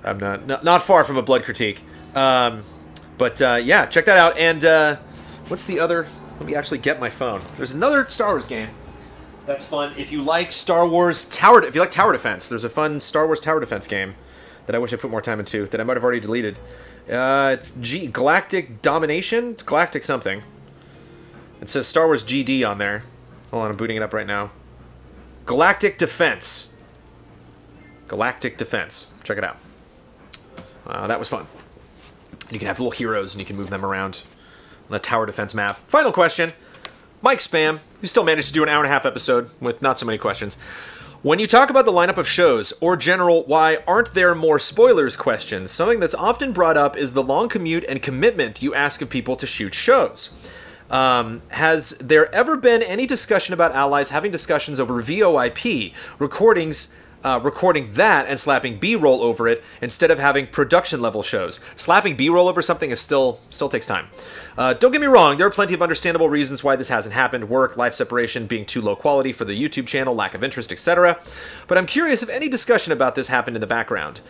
I'm not far from a Blood critique. Yeah, check that out. And what's the other? Let me actually get my phone. There's another Star Wars game that's fun. If you like Star Wars tower defense, there's a fun Star Wars tower defense game that I wish I put more time into that I might have already deleted. It's Galactic Domination, Galactic something. It says Star Wars GD on there. Hold on, I'm booting it up right now. Galactic Defense. Galactic Defense. Check it out. That was fun. You can have little heroes and you can move them around on a tower defense map. Final question. Mike Spam, who still managed to do an hour-and-a-half episode with not so many questions. When you talk about the lineup of shows, or general why aren't there more spoilers questions, something that's often brought up is the long commute and commitment you ask of people to shoot shows. Has there ever been any discussion about allies having discussions over VoIP, recording that and slapping B-roll over it instead of having production-level shows? Slapping B-roll over something is still takes time. Don't get me wrong, there are plenty of understandable reasons why this hasn't happened: work, life separation, being too low quality for the YouTube channel, lack of interest, etc. But I'm curious if any discussion about this happened in the background.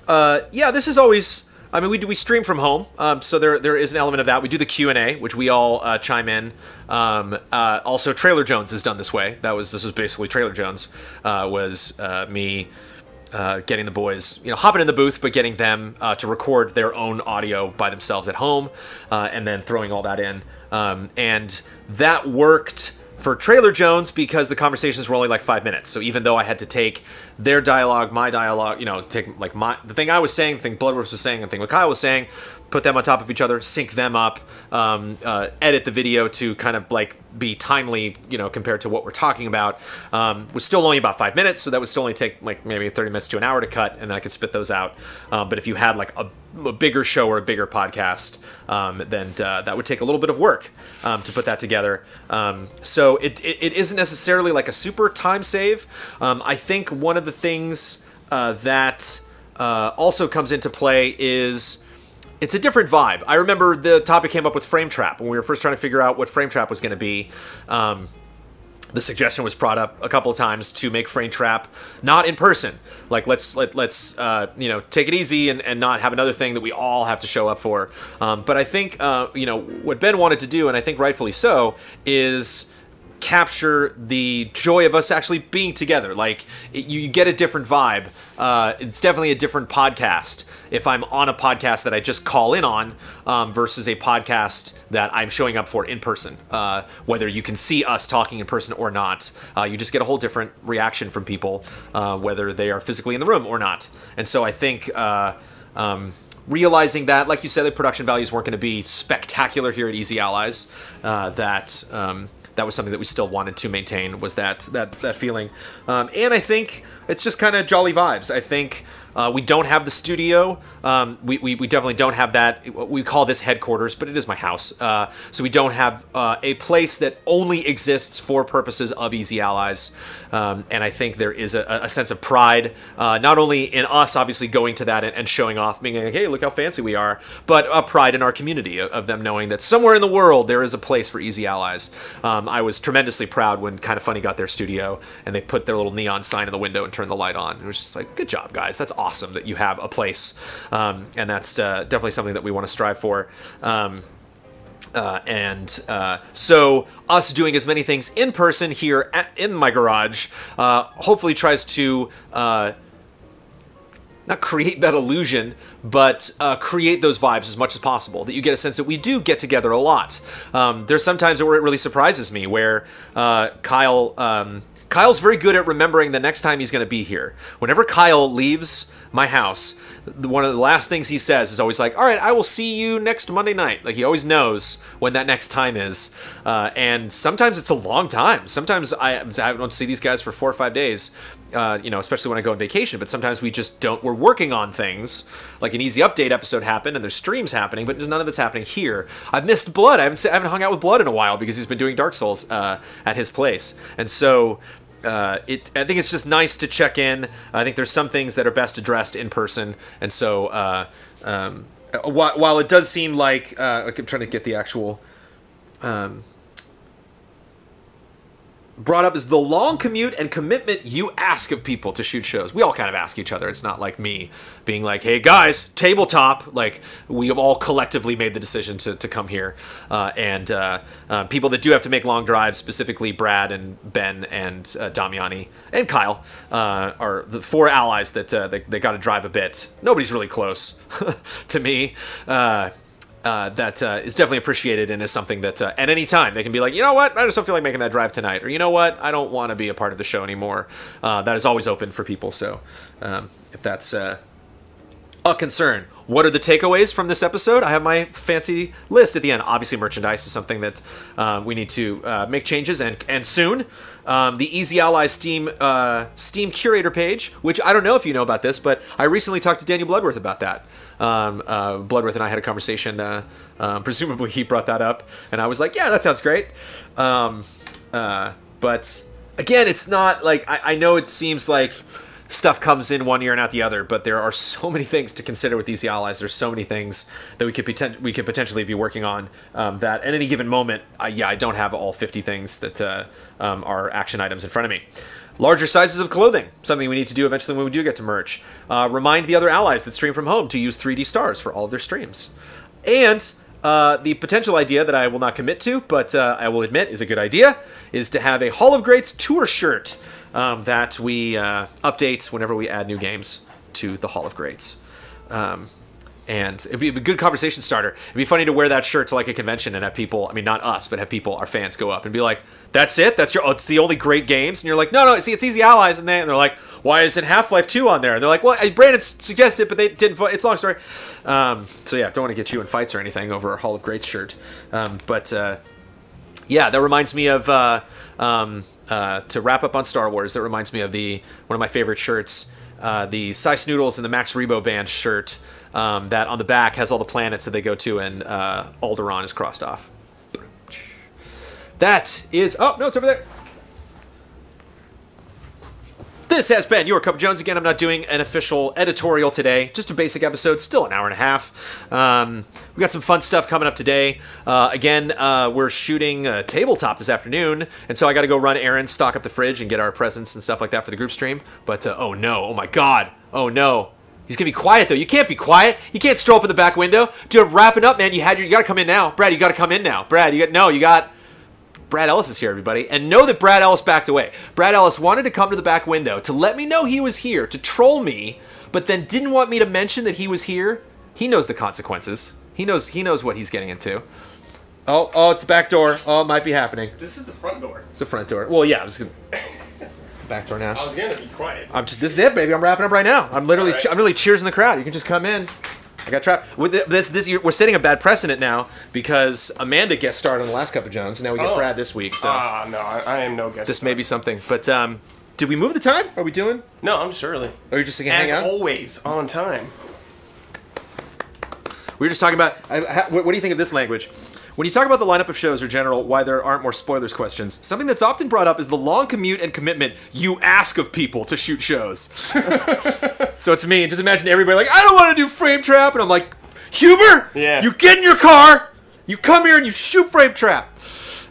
Yeah, this is always... I mean, we stream from home, so there is an element of that. We do the Q&A, which we all chime in. Also, Trailer Jones is done this way. This was basically Trailer Jones. Was me getting the boys, hopping in the booth, but getting them to record their own audio by themselves at home, and then throwing all that in. And that worked for Trailer Jones because the conversations were only like 5 minutes. So even though I had to take their dialogue, my dialogue, take like the thing I was saying, the thing Bloodworth was saying, and the thing Kyle was saying, put them on top of each other, sync them up, edit the video to kind of like be timely, compared to what we're talking about. Was still only about 5 minutes, so that would still only take like maybe 30 minutes to an hour to cut, and then I could spit those out. But if you had like a bigger show or a bigger podcast, then that would take a little bit of work to put that together. So it isn't necessarily like a super time save. I think one of the things that also comes into play is it's a different vibe. I remember the topic came up with Frame Trap when we were first trying to figure out what Frame Trap was going to be. The suggestion was brought up a couple of times to make Frame Trap not in person. Like let's take it easy and not have another thing that we all have to show up for. But I think what Ben wanted to do, and I think rightfully so, is capture the joy of us actually being together. Like you get a different vibe. It's definitely a different podcast if I'm on a podcast that I just call in on versus a podcast that I'm showing up for in person. Whether you can see us talking in person or not, you just get a whole different reaction from people, whether they are physically in the room or not. And so I think realizing that, like you said, the production values weren't going to be spectacular here at Easy Allies, that was something that we still wanted to maintain, was that feeling. And I think it's just kind of jolly vibes. I think we don't have the studio. We definitely don't have that. We call this headquarters, but it is my house. So we don't have a place that only exists for purposes of Easy Allies. And I think there is a sense of pride, not only in us, obviously, going to that and showing off, being like, hey, look how fancy we are, but a pride in our community of them knowing that somewhere in the world there is a place for Easy Allies. I was tremendously proud when Kind of Funny got their studio and they put their little neon sign in the window and turned the light on. It was just like, good job, guys. That's awesome that you have a place. And that's definitely something that we want to strive for. So us doing as many things in person here in my garage hopefully tries to not create that illusion, but create those vibes as much as possible, that you get a sense that we do get together a lot. There's sometimes where it really surprises me, where Kyle's very good at remembering the next time he's going to be here. Whenever Kyle leaves my house, one of the last things he says is always like, all right, I will see you next Monday night. Like, he always knows when that next time is. And sometimes it's a long time. Sometimes I don't see these guys for 4 or 5 days, especially when I go on vacation. But sometimes we just don't. We're working on things. Like an Easy Update episode happened, and there's streams happening, but none of it's happening here. I've missed Blood. I haven't hung out with Blood in a while because he's been doing Dark Souls at his place. And so I think it's just nice to check in. I think there's some things that are best addressed in person, and so while it does seem like I'm trying to get the actual brought up is the long commute and commitment you ask of people to shoot shows. We all kind of ask each other. It's not like me being like, hey guys, tabletop. Like, we have all collectively made the decision to come here. And people that do have to make long drives, specifically Brad and Ben and Damiani and Kyle, are the 4 allies that they got to drive a bit. Nobody's really close to me. That is definitely appreciated and is something that at any time they can be like, you know what, I just don't feel like making that drive tonight, or you know what, I don't want to be a part of the show anymore. That is always open for people. So if that's a concern, what are the takeaways from this episode? I have my fancy list at the end. Obviously, merchandise is something that we need to make changes, and soon. The Easy Allies Steam curator page, which I don't know if you know about this, but I recently talked to Daniel Bloodworth about that. Bloodworth and I had a conversation. Presumably he brought that up, and I was like, yeah, that sounds great. But again, it's not like, I know it seems like stuff comes in one ear and out the other, but there are so many things to consider with Easy Allies. There's so many things that we could potentially be working on that at any given moment, I don't have all 50 things that are action items in front of me. Larger sizes of clothing, something we need to do eventually when we do get to merch. Remind the other allies that stream from home to use 3D stars for all of their streams. And the potential idea that I will not commit to, but I will admit is a good idea, is to have a Hall of Greats tour shirt that we update whenever we add new games to the Hall of Greats. And it'd be a good conversation starter. It'd be funny to wear that shirt to like a convention and have people, I mean, not us, but have people, our fans, go up and be like, that's it? It's the only great games? And you're like, no, see, it's Easy Allies. And they're like, why isn't Half-Life 2 on there? And they're like, well, Brandon suggested it, but they didn't. It's a long story. So yeah, don't want to get you in fights or anything over a Hall of Greats shirt. Yeah, that reminds me of, to wrap up on Star Wars, that reminds me of one of my favorite shirts, the Cy Snoodles and the Max Rebo Band shirt, that on the back has all the planets that they go to, and Alderaan is crossed off. That is... Oh, no, it's over there. This has been Your Cup of Jones. Again, I'm not doing an official editorial today. Just a basic episode. Still an hour and a half. We got some fun stuff coming up today. Again, we're shooting tabletop this afternoon, and so I got to go run errands, stock up the fridge, and get our presents and stuff like that for the group stream. But, oh no. Oh my god. Oh no. He's gonna be quiet though. You can't be quiet. You can't stroll up in the back window. Dude, I'm wrapping up, man. You gotta come in now. Brad, you gotta come in now. Brad, Brad Ellis is here, everybody. And know that Brad Ellis backed away. Brad Ellis wanted to come to the back window to let me know he was here, to troll me, but then didn't want me to mention that he was here. He knows the consequences. He knows what he's getting into. Oh, it's the back door. Oh, it might be happening. This is the front door. It's the front door. Well, yeah, I was gonna... back door now. I was gonna be quiet. This is it, baby. I'm wrapping up right now. I'm literally, right. I'm really cheersing the crowd. You can just come in. I got trapped. With we're setting a bad precedent now because Amanda guest starred on the last Cup of Jones, and now we get Brad this week. So no, I am no guest. this may be something, but Did we move the time? Are we doing? No, I'm just early. Or are you just thinking As hang out? always, on time. We were just talking about, what do you think of this language? When you talk about the lineup of shows or general, why there aren't more spoilers questions, something that's often brought up is the long commute and commitment you ask of people to shoot shows. So it's me, and just imagine everybody like, I don't want to do Frame Trap, and I'm like, Huber, Yeah. you get in your car, you come here and you shoot Frame Trap.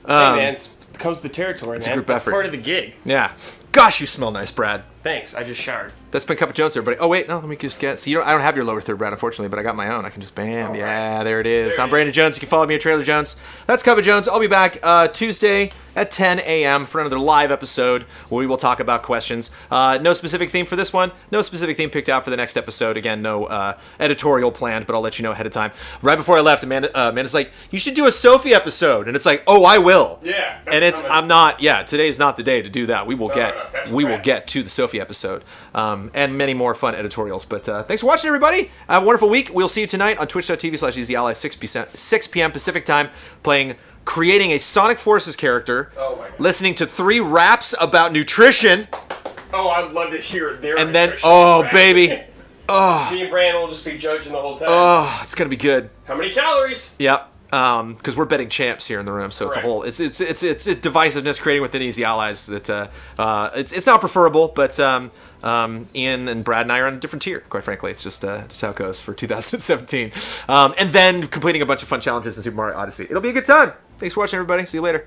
Hey, man, it comes with the territory, man. a group That's effort. part of the gig. Yeah. Gosh, you smell nice, Brad. Thanks, I just showered. That's been Cup of Jones, everybody. Oh wait, no, let me just get. See, I don't have your lower third, Brad, unfortunately, but I got my own. I can just bam, yeah, there it is. There I'm it Brandon is. Jones. You can follow me at Trailer Jones. That's Cup of Jones. I'll be back Tuesday at 10 a.m. for another live episode where we will talk about questions. No specific theme for this one. No specific theme picked out for the next episode. Again, no editorial planned, but I'll let you know ahead of time. Right before I left, Amanda's like, "You should do a Sophie episode," and it's like, "Oh, I will." Yeah, that's And it's coming. I'm not. Yeah, today is not the day to do that. We will no, that's we will correct. get to the Sophie episode, and many more fun editorials. But thanks for watching, everybody. Have a wonderful week. We'll see you tonight on twitch.tv/EasyAllies, 6 p.m. Pacific time, creating a Sonic Forces character, Oh my God. listening to 3 raps about nutrition, Oh, I'd love to hear their and then, nutrition oh, facts. baby. Me and Brandon will just be judging the whole time. Oh, it's going to be good. How many calories? Yep. Because we're betting champs here in the room, so it's a Correct. whole it's a divisiveness creating within Easy Allies that it's not preferable, but Ian and Brad and I are on a different tier. Quite frankly, it's just how it goes for 2017, and then completing a bunch of fun challenges in Super Mario Odyssey. It'll be a good time. Thanks for watching, everybody. See you later.